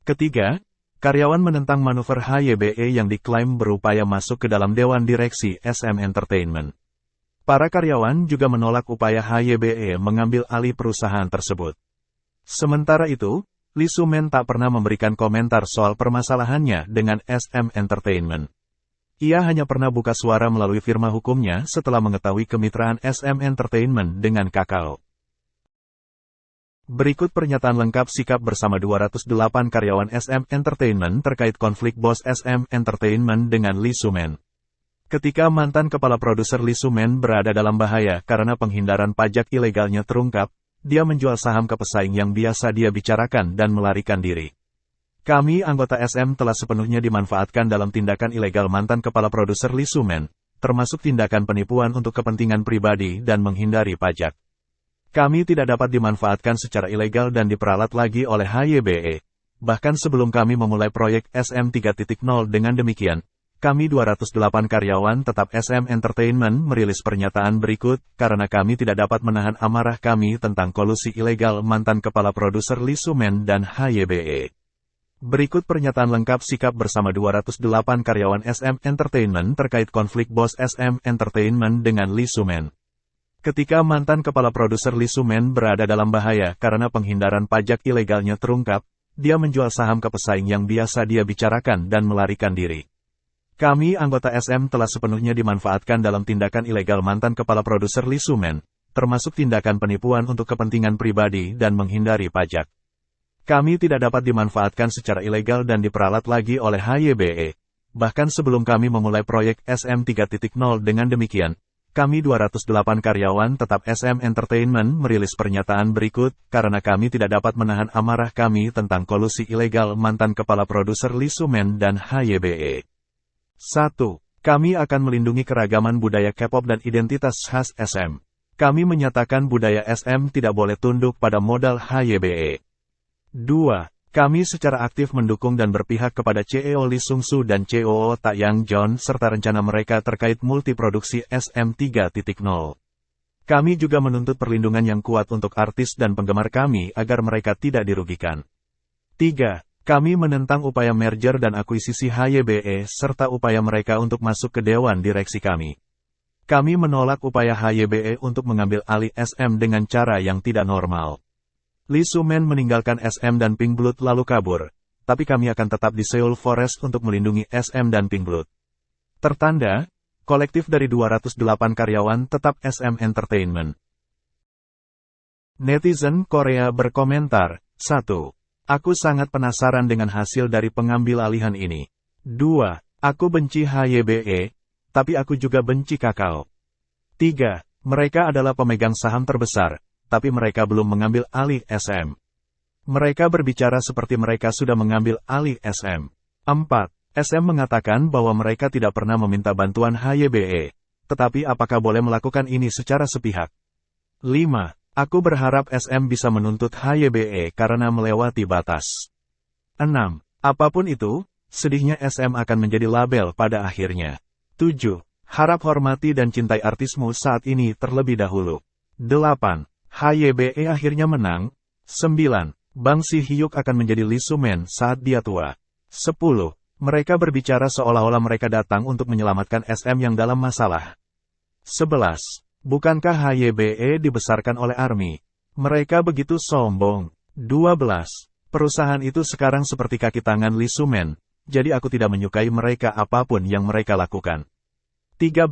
Speaker 1: Ketiga, karyawan menentang manuver HYBE yang diklaim berupaya masuk ke dalam dewan direksi SM Entertainment. Para karyawan juga menolak upaya HYBE mengambil alih perusahaan tersebut. Sementara itu, Lee Soo-man tak pernah memberikan komentar soal permasalahannya dengan SM Entertainment. Ia hanya pernah buka suara melalui firma hukumnya setelah mengetahui kemitraan SM Entertainment dengan Kakao. Berikut pernyataan lengkap sikap bersama 208 karyawan SM Entertainment terkait konflik bos SM Entertainment dengan Lee Soo-man. Ketika mantan kepala produser Lee Soo-man berada dalam bahaya karena penghindaran pajak ilegalnya terungkap, dia menjual saham ke pesaing yang biasa dia bicarakan dan melarikan diri. Kami anggota SM telah sepenuhnya dimanfaatkan dalam tindakan ilegal mantan kepala produser Lee Soo-man, termasuk tindakan penipuan untuk kepentingan pribadi dan menghindari pajak. Kami tidak dapat dimanfaatkan secara ilegal dan diperalat lagi oleh HYBE. Bahkan sebelum kami memulai proyek SM 3.0 dengan demikian, kami 208 karyawan tetap SM Entertainment merilis pernyataan berikut karena kami tidak dapat menahan amarah kami tentang kolusi ilegal mantan kepala produser Lee Soo-man dan HYBE. Berikut pernyataan lengkap sikap bersama 208 karyawan SM Entertainment terkait konflik bos SM Entertainment dengan Lee Soo-man. Ketika mantan kepala produser Lee Soo-man berada dalam bahaya karena penghindaran pajak ilegalnya terungkap, dia menjual saham ke pesaing yang biasa dia bicarakan dan melarikan diri. Kami anggota SM telah sepenuhnya dimanfaatkan dalam tindakan ilegal mantan kepala produser Lee Soo-man, termasuk tindakan penipuan untuk kepentingan pribadi dan menghindari pajak. Kami tidak dapat dimanfaatkan secara ilegal dan diperalat lagi oleh HYBE. Bahkan sebelum kami memulai proyek SM 3.0 dengan demikian, kami 208 karyawan tetap SM Entertainment merilis pernyataan berikut karena kami tidak dapat menahan amarah kami tentang kolusi ilegal mantan kepala produser Lee Soo-man dan HYBE. 1. Kami akan melindungi keragaman budaya K-pop dan identitas khas SM. Kami menyatakan budaya SM tidak boleh tunduk pada modal HYBE. 2. Kami secara aktif mendukung dan berpihak kepada CEO Lee Sung-soo dan CEO Tak Yang-jeon serta rencana mereka terkait multiproduksi SM 3.0. Kami juga menuntut perlindungan yang kuat untuk artis dan penggemar kami agar mereka tidak dirugikan. 3. Kami menentang upaya merger dan akuisisi HYBE serta upaya mereka untuk masuk ke dewan direksi kami. Kami menolak upaya HYBE untuk mengambil alih SM dengan cara yang tidak normal. Lee Soo-man meninggalkan SM dan Pink Blood lalu kabur, tapi kami akan tetap di Seoul Forest untuk melindungi SM dan Pink Blood. Tertanda, kolektif dari 208 karyawan tetap SM Entertainment. Netizen Korea berkomentar, 1. Aku sangat penasaran dengan hasil dari pengambil alihan ini. 2. Aku benci HYBE, tapi aku juga benci Kakao. 3. Mereka adalah pemegang saham terbesar, tapi mereka belum mengambil alih SM. Mereka berbicara seperti mereka sudah mengambil alih SM. 4. SM mengatakan bahwa mereka tidak pernah meminta bantuan HYBE, tetapi apakah boleh melakukan ini secara sepihak? 5. Aku berharap SM bisa menuntut HYBE karena melewati batas. 6. Apapun itu, sedihnya SM akan menjadi label pada akhirnya. 7. Harap hormati dan cintai artismu saat ini terlebih dahulu. 8. HYBE akhirnya menang. 9. Bang Si-hyuk akan menjadi Lee Soo-man saat dia tua. 10. Mereka berbicara seolah-olah mereka datang untuk menyelamatkan SM yang dalam masalah. 11. Bukankah HYBE dibesarkan oleh ARMY? Mereka begitu sombong. 12. Perusahaan itu sekarang seperti kaki tangan Lee Soo-man, jadi aku tidak menyukai mereka apapun yang mereka lakukan. 13.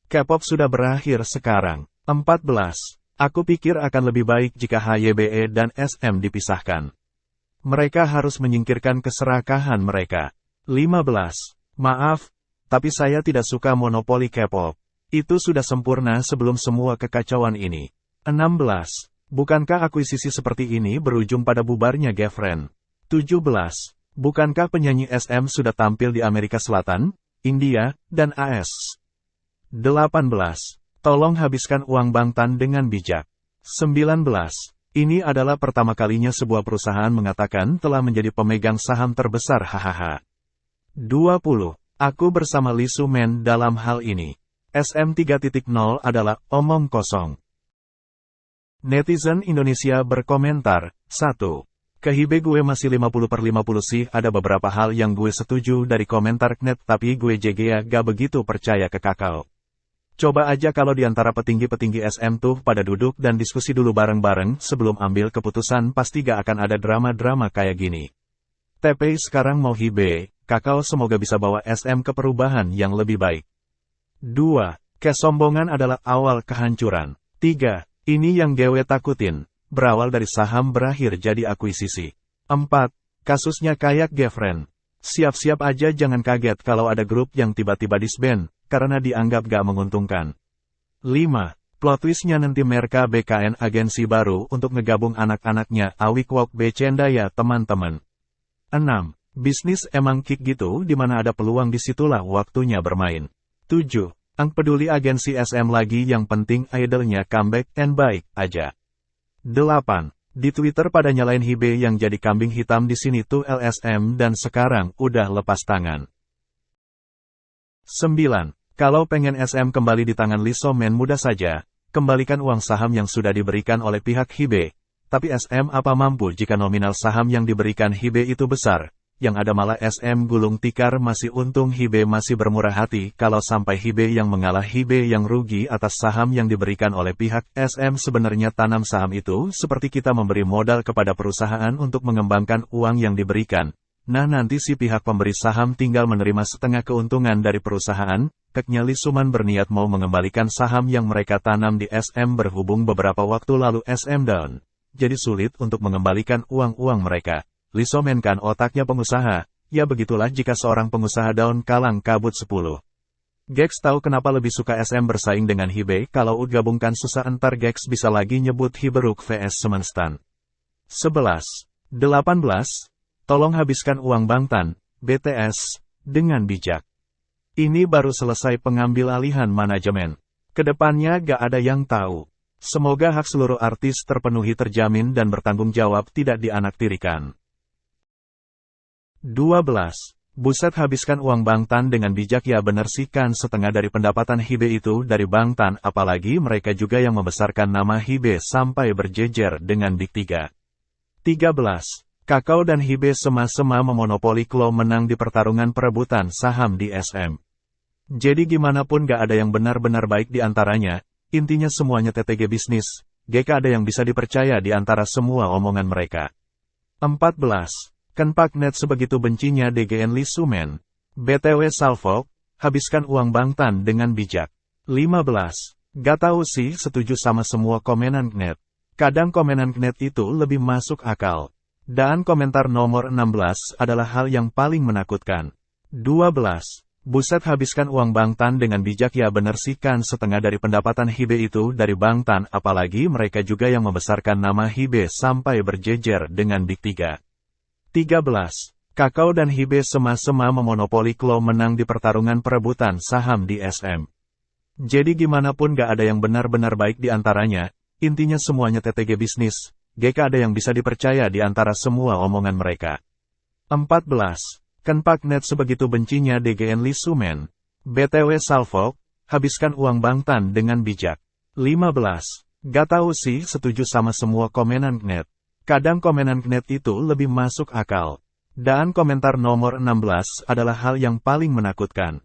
Speaker 1: K-pop sudah berakhir sekarang. 14. Aku pikir akan lebih baik jika HYBE dan SM dipisahkan. Mereka harus menyingkirkan keserakahan mereka. 15. Maaf, tapi saya tidak suka monopoli K-pop. Itu sudah sempurna sebelum semua kekacauan ini. 16. Bukankah akuisisi seperti ini berujung pada bubarnya Gefren? 17. Bukankah penyanyi SM sudah tampil di Amerika Selatan, India, dan AS? 18. Tolong habiskan uang Bang Tan dengan bijak. 19. Ini adalah pertama kalinya sebuah perusahaan mengatakan telah menjadi pemegang saham terbesar hahaha. 20. Aku bersama Lee Soo-man dalam hal ini. SM 3.0 adalah omong kosong. Netizen Indonesia berkomentar, 1. Ke Hibe gue masih 50/50 sih, ada beberapa hal yang gue setuju dari komentar Knet tapi gue JGA gak begitu percaya ke Kakao. Coba aja kalau diantara petinggi-petinggi SM tuh pada duduk dan diskusi dulu bareng-bareng sebelum ambil keputusan, pasti gak akan ada drama-drama kayak gini. TP sekarang mau Hibe, Kakao semoga bisa bawa SM ke perubahan yang lebih baik. 2. Kesombongan adalah awal kehancuran. 3. Ini yang gue takutin, berawal dari saham berakhir jadi akuisisi. 4. Kasusnya kayak Gefren. Siap-siap aja, jangan kaget kalau ada grup yang tiba-tiba disband, karena dianggap gak menguntungkan. 5. Plot twistnya nanti Merka BKN agensi baru untuk ngegabung anak-anaknya Awikwok Becenda ya teman-teman. 6. Bisnis emang kick gitu, dimana ada peluang disitulah waktunya bermain. 7. Ang peduli agensi SM lagi, yang penting idolnya comeback and baik aja. 8. Di Twitter pada nyalain Hibe yang jadi kambing hitam di sini tuh LSM dan sekarang udah lepas tangan. 9. Kalau pengen SM kembali di tangan Lee So-man mudah saja, kembalikan uang saham yang sudah diberikan oleh pihak Hibe. Tapi SM apa mampu jika nominal saham yang diberikan Hibe itu besar? Yang ada malah SM gulung tikar, masih untung Hibe masih bermurah hati. Kalau sampai Hibe yang mengalah, Hibe yang rugi atas saham yang diberikan oleh pihak SM. Sebenarnya tanam saham itu seperti kita memberi modal kepada perusahaan untuk mengembangkan uang yang diberikan. Nah nanti si pihak pemberi saham tinggal menerima setengah keuntungan dari perusahaan. Keknya Lee So-man berniat mau mengembalikan saham yang mereka tanam di SM, berhubung beberapa waktu lalu SM down. Jadi sulit untuk mengembalikan uang-uang mereka. Lee So-man kan otaknya pengusaha, ya begitulah jika seorang pengusaha daun kalang kabut 10. Gex tahu kenapa lebih suka SM bersaing dengan Hibe, kalau gabungkan susah entar Gex bisa lagi nyebut Hiberuk vs Semenstan. 11. 18. Tolong habiskan uang Bangtan, BTS, dengan bijak. Ini baru selesai pengambil alihan manajemen. Kedepannya gak ada yang tahu. Semoga hak seluruh artis terpenuhi, terjamin dan bertanggung jawab, tidak dianaktirikan. 12. Buset, habiskan uang Bangtan dengan bijak ya, bener sih, kan setengah dari pendapatan Hibe itu dari Bangtan, apalagi mereka juga yang membesarkan nama Hibe sampai berjejer dengan Big 3. 13. Kakao dan Hibe sama-sama memonopoli Klo menang di pertarungan perebutan saham di SM. Jadi gimana pun gak ada yang benar-benar baik di antaranya, intinya semuanya TTG bisnis, GK ada yang bisa dipercaya di antara semua omongan mereka. 14. Kenpak Net sebegitu bencinya DGN Lee So-man. BTW Salfok, habiskan uang Bangtan dengan bijak. 15. Gak tahu sih, setuju sama semua komenan Net. Kadang komenan Net itu lebih masuk akal. Dan komentar nomor 16 adalah hal yang paling menakutkan. 12. Buset, habiskan uang Bangtan dengan bijak ya, bener sih, kan setengah dari pendapatan Hibe itu dari Bangtan, apalagi mereka juga yang membesarkan nama Hibe sampai berjejer dengan Big 3. 13. Kakao dan Hibe sama-sama memonopoli Klo menang di pertarungan perebutan saham di SM. Jadi gimana pun gak ada yang benar-benar baik di antaranya, intinya semuanya TTG bisnis, GK ada yang bisa dipercaya di antara semua omongan mereka. 14. Kenpak Net sebegitu bencinya DGN Lee So-man. BTW Salfok, habiskan uang Bangtan dengan bijak. 15. Gak tahu sih, setuju sama semua komenan Net. Kadang komenan Net itu lebih masuk akal. Dan komentar nomor 16 adalah hal yang paling menakutkan.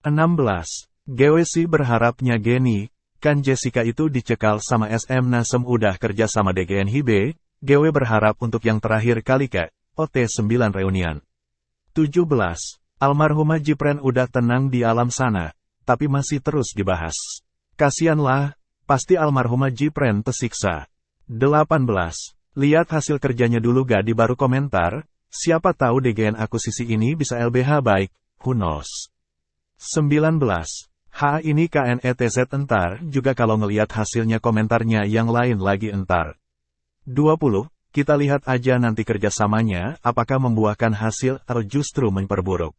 Speaker 1: 16. GWC berharapnya Geni, kan Jessica itu dicekal sama SM Nasem udah kerja sama DGN Hibe, GW berharap untuk yang terakhir kali ke OT9 reunian. 17. Almarhumah Jipren udah tenang di alam sana, tapi masih terus dibahas. Kasianlah, pasti almarhumah Jipren tersiksa. 18. Lihat hasil kerjanya dulu ga, di baru komentar, siapa tahu DGN akuisisi ini bisa LBH baik, who knows. 19. Ini KNETZ entar juga kalau ngeliat hasilnya komentarnya yang lain lagi entar. 20. Kita lihat aja nanti kerjasamanya apakah membuahkan hasil atau justru memperburuk.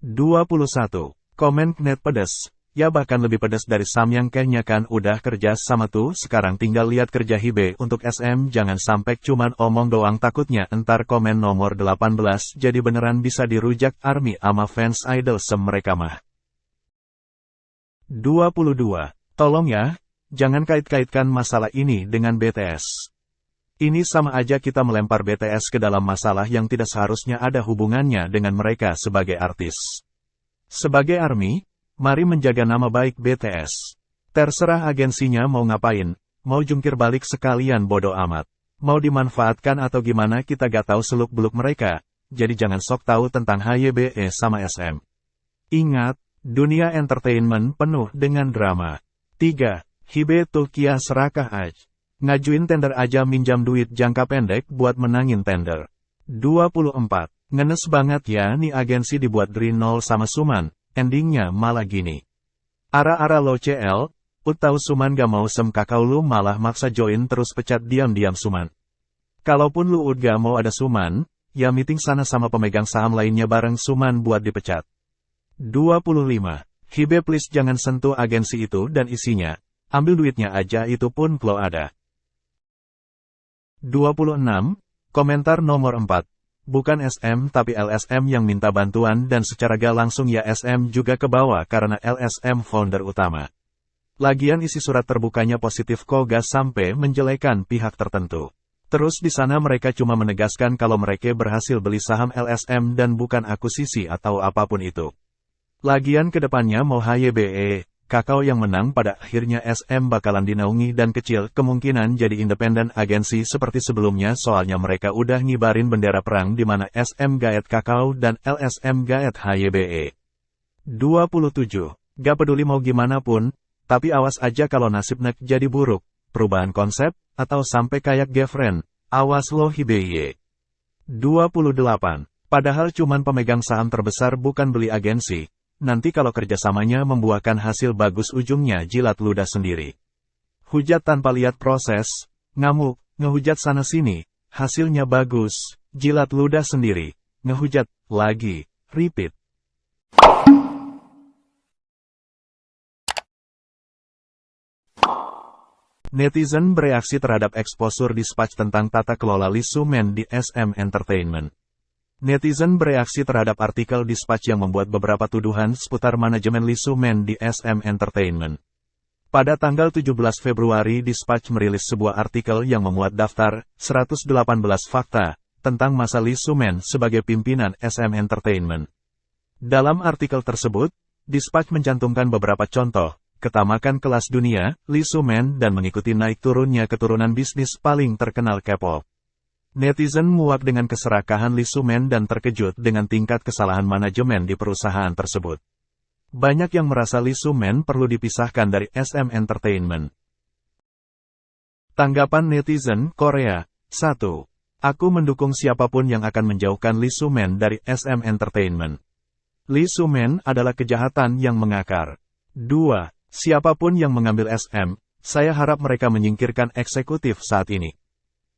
Speaker 1: 21. Komen Net pedes. Ya bahkan lebih pedas dari Samyang, kayaknya kan udah kerja sama tuh, sekarang tinggal lihat kerja Hibe untuk SM, jangan sampai cuman omong doang, takutnya entar komen nomor 18 jadi beneran bisa dirujak ARMY ama fans idol mereka mah. 22. Tolong ya, Jangan kait-kaitkan masalah ini dengan BTS. Ini sama aja kita melempar BTS ke dalam masalah yang tidak seharusnya ada hubungannya dengan mereka sebagai artis. Sebagai ARMY, mari menjaga nama baik BTS. Terserah agensinya mau ngapain, mau jungkir balik sekalian bodo amat. Mau dimanfaatkan atau gimana kita gak tahu seluk-beluk mereka, jadi jangan sok tahu tentang HYBE sama SM. Ingat, dunia entertainment penuh dengan drama. 3. Hibe Tulkiah serakah aj. Ngajuin tender aja minjam duit jangka pendek buat menangin tender. 24. Ngenes banget ya nih agensi dibuat dari nol sama Suman, endingnya malah gini. Ara-ara lo CL, tahu Suman gak mau sem kakao lu malah maksa join terus pecat diam-diam Suman. Kalaupun lu gak mau ada Suman, ya meeting sana sama pemegang saham lainnya bareng Suman buat dipecat. 25. Hibe please jangan sentuh agensi itu dan isinya, ambil duitnya aja itu pun kalau ada. 26. Komentar nomor 4. Bukan SM tapi LSM yang minta bantuan dan secara gak langsung ya SM juga ke bawah karena LSM founder utama. Lagian isi surat terbukanya positif kok gak sampai menjelekan pihak tertentu. Terus di sana mereka cuma menegaskan kalau mereka berhasil beli saham LSM dan bukan akuisisi atau apapun itu. Lagian kedepannya mau HYBE, kakao yang menang pada akhirnya SM bakalan dinaungi dan kecil kemungkinan jadi independen agensi seperti sebelumnya soalnya mereka udah ngibarin bendera perang di mana SM gaet kakao dan LSM gaet HYBE. 27. Gak peduli mau gimana pun, tapi awas aja kalau nasibnya jadi buruk, perubahan konsep, atau sampai kayak girlfriend, awas lo HYBE. 28. Padahal cuman pemegang saham terbesar bukan beli agensi, nanti kalau kerjasamanya membuahkan hasil bagus ujungnya jilat ludah sendiri. Hujat tanpa lihat proses, ngamuk, ngehujat sana-sini, hasilnya bagus, jilat ludah sendiri, ngehujat, lagi, repeat. Netizen bereaksi terhadap eksposur Dispatch tentang tata kelola Lee Soo-man di SM Entertainment. Netizen bereaksi terhadap artikel Dispatch yang membuat beberapa tuduhan seputar manajemen Lee Soo-man di SM Entertainment. Pada tanggal 17 Februari Dispatch merilis sebuah artikel yang memuat daftar 118 fakta tentang masa Lee Soo-man sebagai pimpinan SM Entertainment. Dalam artikel tersebut, Dispatch mencantumkan beberapa contoh ketamakan kelas dunia, Lee Soo-man dan mengikuti naik turunnya keturunan bisnis paling terkenal K-pop. Netizen muak dengan keserakahan Lee Soo-man dan terkejut dengan tingkat kesalahan manajemen di perusahaan tersebut. Banyak yang merasa Lee Soo-man perlu dipisahkan dari SM Entertainment. Tanggapan netizen Korea. 1. Aku mendukung siapapun yang akan menjauhkan Lee Soo-man dari SM Entertainment. Lee Soo-man adalah kejahatan yang mengakar. 2. Siapapun yang mengambil SM, saya harap mereka menyingkirkan eksekutif saat ini.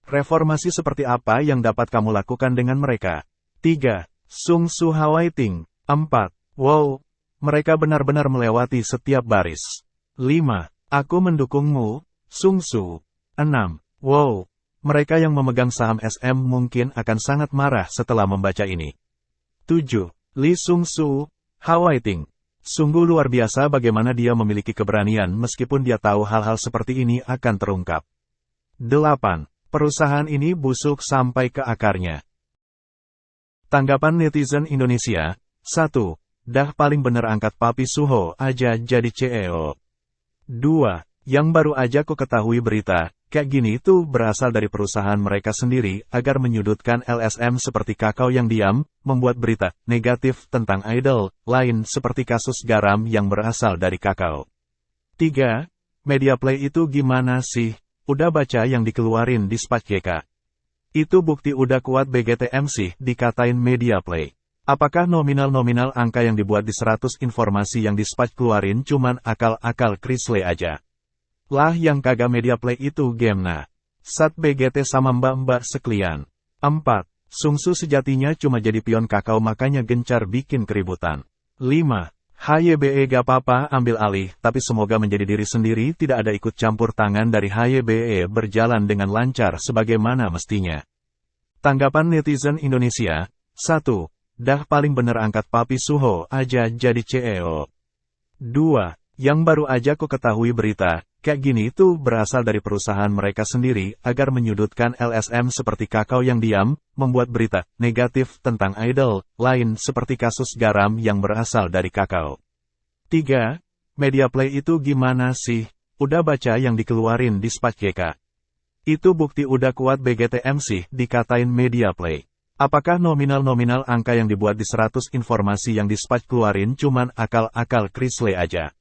Speaker 1: Reformasi seperti apa yang dapat kamu lakukan dengan mereka? 3. Sung Soo Hwaiting. 4. Wow, mereka benar-benar melewati setiap baris. 5. Aku mendukungmu, Sung Soo. 6. Wow, mereka yang memegang saham SM mungkin akan sangat marah setelah membaca ini. 7. Lee Sung Soo Hwaiting. Sungguh luar biasa bagaimana dia memiliki keberanian meskipun dia tahu hal-hal seperti ini akan terungkap. 8. Perusahaan ini busuk sampai ke akarnya. Tanggapan netizen Indonesia. 1. Dah paling bener angkat Papi Suho aja jadi CEO. 2. Yang baru aja kok ketahui berita, kayak gini tuh berasal dari perusahaan mereka sendiri agar menyudutkan LSM seperti kakao yang diam, membuat berita negatif tentang idol lain seperti kasus garam yang berasal dari kakao. 3. Media Play itu gimana sih? Udah baca yang dikeluarin Dispatch GK. Itu bukti udah kuat BGTMC dikatain Media Play. Apakah nominal-nominal angka yang dibuat di 100 informasi yang Dispatch keluarin cuman akal-akal Krisley aja? Lah yang kagak Media Play itu game Sat BGT sama mbak-mbak sekalian. 4. Sung Soo sejatinya cuma jadi pion kakao makanya gencar bikin keributan. 5. HYBE gak apa-apa ambil alih tapi semoga menjadi diri sendiri tidak ada ikut campur tangan dari HYBE berjalan dengan lancar sebagaimana mestinya. Tanggapan netizen Indonesia. 1. Dah paling bener angkat Papi Suho aja jadi CEO. 2. Yang baru aja kok ketahui berita, Kayak gini tuh berasal dari perusahaan mereka sendiri agar menyudutkan LSM seperti Kakao yang diam, membuat berita negatif tentang idol lain seperti kasus garam yang berasal dari Kakao. 3. Mediaplay itu gimana sih? Udah baca yang dikeluarin di Dispatch GK. Itu bukti udah kuat BGTMC dikatain Mediaplay. Apakah nominal-nominal angka yang dibuat di 100 informasi yang Dispatch keluarin cuman akal-akal Chrisley aja?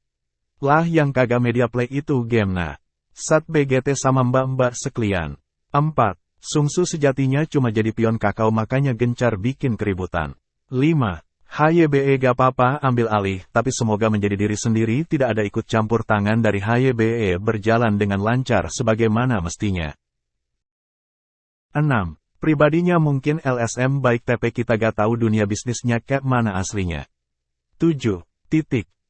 Speaker 1: Lah yang kagak Mediaplay itu gamena. Sat BGT sama mbak-mbak sekalian. 4. Sungsu sejatinya cuma jadi pion Kakao makanya gencar bikin keributan. 5. HYBE gak apa-apa ambil alih, tapi semoga menjadi diri sendiri tidak ada ikut campur tangan dari HYBE berjalan dengan lancar sebagaimana mestinya. 6. Pribadinya mungkin LSM baik tapi kita gak tahu dunia bisnisnya kayak mana aslinya. 7.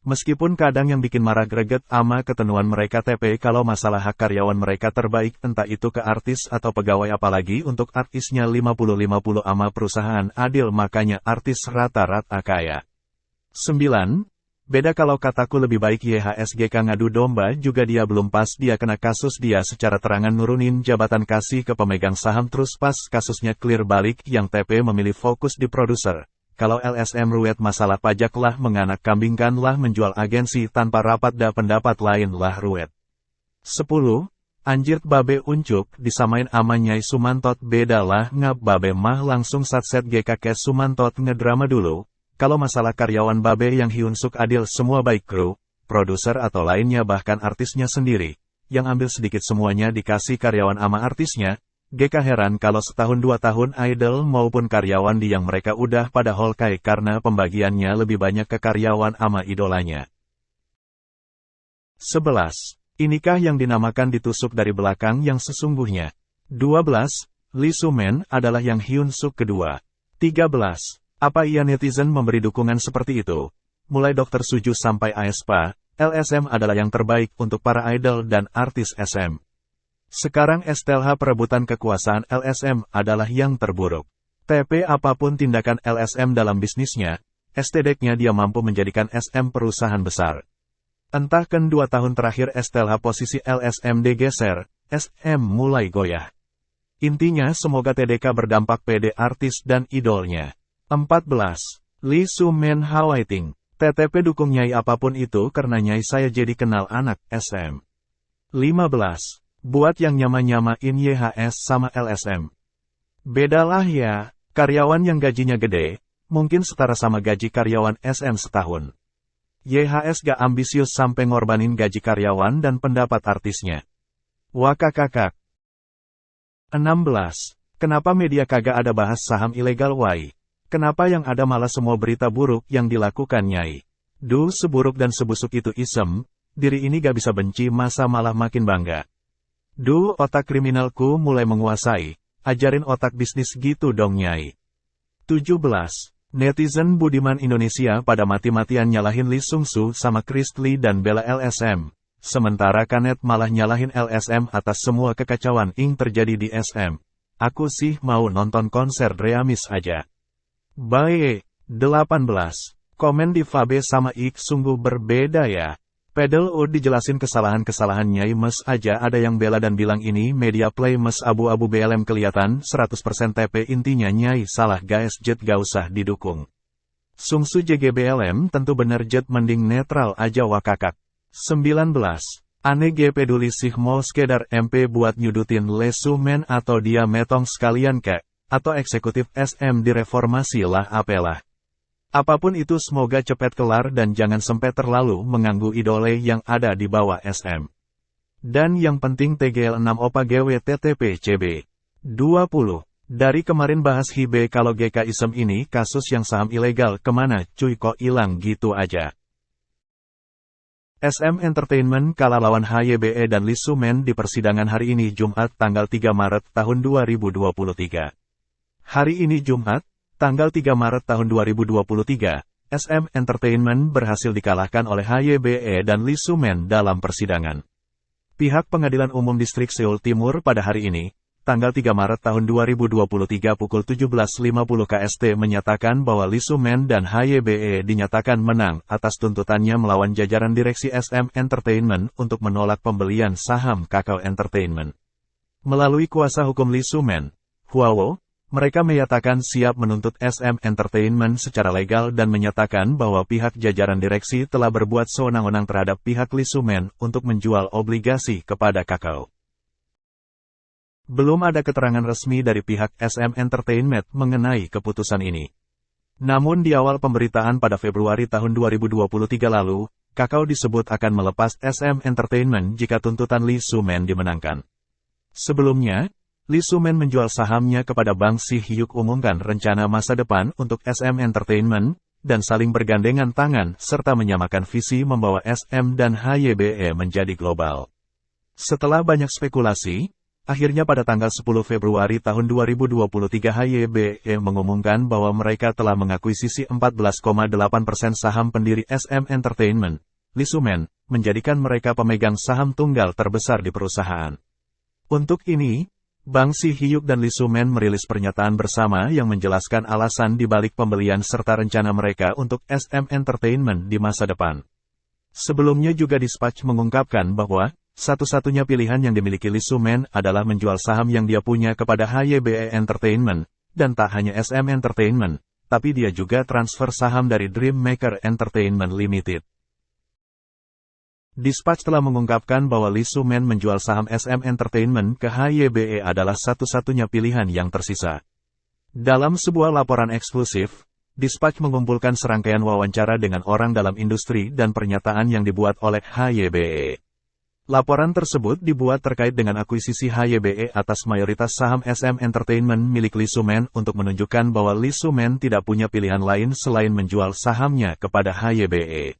Speaker 1: Meskipun kadang yang bikin marah greget ama ketenuan mereka TP kalau masalah hak karyawan mereka terbaik entah itu ke artis atau pegawai apalagi untuk artisnya 50-50 ama perusahaan adil makanya artis rata-rata kaya. 9. Beda kalau kataku lebih baik YHSGK ngadu domba juga dia belum pas dia kena kasus dia secara terangan nurunin jabatan kasih ke pemegang saham terus pas kasusnya clear balik yang TP memilih fokus di produser. Kalau LSM ruwet masalah pajak lah menganak kambingkan lah menjual agensi tanpa rapat da pendapat lain lah ruwet. 10. Anjirt babe uncuk disamain ama Nyai Sumantot beda lah ngap babe mah langsung satset GKK Sumantot ngedrama dulu. Kalau masalah karyawan babe yang hiunsuk adil semua baik kru, produser atau lainnya bahkan artisnya sendiri, yang ambil sedikit semuanya dikasih karyawan ama artisnya. GK heran kalau setahun 2 tahun idol maupun karyawan di yang mereka udah pada holkai karena pembagiannya lebih banyak ke karyawan ama idolanya. 11. Inikah yang dinamakan ditusuk dari belakang yang sesungguhnya? 12. Lee Soo-man adalah yang Hyun-suk kedua. 13. Apa iya netizen memberi dukungan seperti itu? Mulai Dr. Suju sampai aespa, LSM adalah yang terbaik untuk para idol dan artis SM. Sekarang STLH perebutan kekuasaan LSM adalah yang terburuk. TP apapun tindakan LSM dalam bisnisnya, STDK-nya dia mampu menjadikan SM perusahaan besar. Entah kan 2 tahun terakhir STLH posisi LSM digeser, SM mulai goyah. Intinya semoga TDK berdampak PD artis dan idolnya. 14. Lee Soo-man highlighting. TTP dukung Nyai apapun itu karena Nyai saya jadi kenal anak SM. 15. Buat yang nyama-nyamain YHS sama LSM. Bedalah ya, karyawan yang gajinya gede, mungkin setara sama gaji karyawan SM setahun. YHS gak ambisius sampai ngorbanin gaji karyawan dan pendapat artisnya. Wakakakak. 16. Kenapa media kagak ada bahas saham ilegal wai? Kenapa yang ada malah semua berita buruk yang dilakukan Nyai? Duh seburuk dan sebusuk itu isem, diri ini gak bisa benci masa malah makin bangga. Duh otak kriminalku mulai menguasai, ajarin otak bisnis gitu dong Nyai. 17. Netizen budiman Indonesia pada mati-matian nyalahin Lee Sung-soo sama Chrisley dan bela LSM. Sementara Kanet malah nyalahin LSM atas semua kekacauan yang terjadi di SM. Aku sih mau nonton konser Reamis aja. Bae, 18. Komen di Fabe sama Ik sungguh berbeda ya. Pedal dijelasin kesalahan-kesalahan Nyai Mes aja ada yang bela dan bilang ini media play Mes abu-abu BLM kelihatan 100% TP intinya Nyai salah guys jet gak usah didukung. Sungsu JGBLM tentu bener jet mending netral aja wakakak. 19. Ane ge peduli sih mau skedar MP buat nyudutin Lee Soo-man atau dia metong sekalian kek, atau eksekutif SM direformasi lah apelah. Apapun itu semoga cepet kelar dan jangan sampai terlalu mengganggu idole yang ada di bawah SM. Dan yang penting TGL 6 OPA GWTTP CB. 20. Dari kemarin bahas Hibe kalau GK isem ini kasus yang saham ilegal kemana cuy kok ilang gitu aja. SM Entertainment kalah lawan HYBE dan Lee Soo-man di persidangan hari ini Jumat tanggal 3 Maret tahun 2023. Hari ini Jumat, tanggal 3 Maret tahun 2023, SM Entertainment berhasil dikalahkan oleh HYBE dan Lee Soo-man dalam persidangan. Pihak Pengadilan Umum Distrik Seoul Timur pada hari ini tanggal 3 Maret tahun 2023 pukul 17.50 KST menyatakan bahwa Lee Soo-man dan HYBE dinyatakan menang atas tuntutannya melawan jajaran direksi SM Entertainment untuk menolak pembelian saham Kakao Entertainment. Melalui kuasa hukum Lee Soo-man, Huawo, mereka menyatakan siap menuntut SM Entertainment secara legal dan menyatakan bahwa pihak jajaran direksi telah berbuat sewenang-wenang terhadap pihak Lee Soo-man untuk menjual obligasi kepada Kakao. Belum ada keterangan resmi dari pihak SM Entertainment mengenai keputusan ini. Namun di awal pemberitaan pada Februari tahun 2023 lalu, Kakao disebut akan melepas SM Entertainment jika tuntutan Lee Soo-man dimenangkan. Sebelumnya, Lee Soo-man menjual sahamnya kepada Bang Si-hyuk umumkan rencana masa depan untuk SM Entertainment, dan saling bergandengan tangan serta menyamakan visi membawa SM dan HYBE menjadi global. Setelah banyak spekulasi, akhirnya pada tanggal 10 Februari tahun 2023 HYBE mengumumkan bahwa mereka telah mengakuisisi 14,8% saham pendiri SM Entertainment. Lee Soo-man menjadikan mereka pemegang saham tunggal terbesar di perusahaan. Untuk ini, Bang Si-hyuk dan Lee Soo-man merilis pernyataan bersama yang menjelaskan alasan di balik pembelian serta rencana mereka untuk SM Entertainment di masa depan. Sebelumnya juga Dispatch mengungkapkan bahwa satu-satunya pilihan yang dimiliki Lee Soo-man adalah menjual saham yang dia punya kepada HYBE Entertainment, dan tak hanya SM Entertainment, tapi dia juga transfer saham dari Dream Maker Entertainment Limited. Dispatch telah mengungkapkan bahwa Lee Soo-man menjual saham SM Entertainment ke HYBE adalah satu-satunya pilihan yang tersisa. Dalam sebuah laporan eksklusif, Dispatch mengumpulkan serangkaian wawancara dengan orang dalam industri dan pernyataan yang dibuat oleh HYBE. Laporan tersebut dibuat terkait dengan akuisisi HYBE atas mayoritas saham SM Entertainment milik Lee Soo-man untuk menunjukkan bahwa Lee Soo-man tidak punya pilihan lain selain menjual sahamnya kepada HYBE.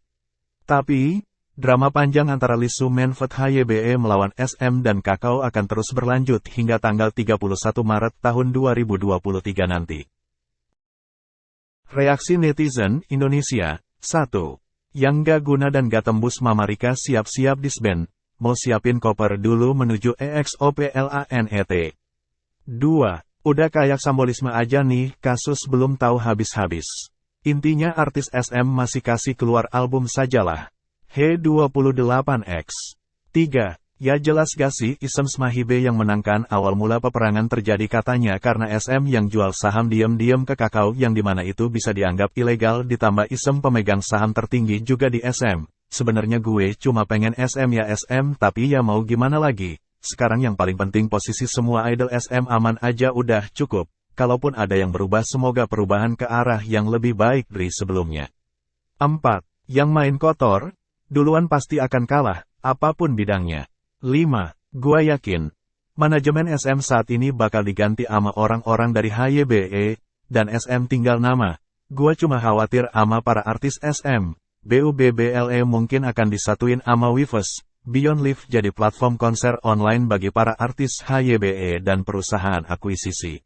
Speaker 1: Tapi, drama panjang antara Lee Soo-man vs HYBE melawan SM dan Kakao akan terus berlanjut hingga tanggal 31 Maret tahun 2023 nanti. Reaksi netizen Indonesia. 1. Yang gak guna dan gak tembus Mama Rika siap-siap disband, mau siapin koper dulu menuju EXOPLANET. 2. Udah kayak simbolisme aja nih, kasus belum tahu habis-habis. Intinya artis SM masih kasih keluar album sajalah. H28X. 3. Ya jelas gak sih Isem Smahibe yang menangkan awal mula peperangan terjadi katanya karena SM yang jual saham diam-diam ke Kakao yang dimana itu bisa dianggap ilegal ditambah Isem pemegang saham tertinggi juga di SM. Sebenarnya gue cuma pengen SM ya SM tapi ya mau gimana lagi. Sekarang yang paling penting posisi semua idol SM aman aja udah cukup. Kalaupun ada yang berubah semoga perubahan ke arah yang lebih baik dari sebelumnya. 4. Yang main kotor duluan pasti akan kalah, apapun bidangnya. 5. Gua yakin, manajemen SM saat ini bakal diganti sama orang-orang dari HYBE, dan SM tinggal nama. Gua cuma khawatir sama para artis SM. BUBBLE mungkin akan disatuin sama Weverse, Beyond Live jadi platform konser online bagi para artis HYBE dan perusahaan akuisisi.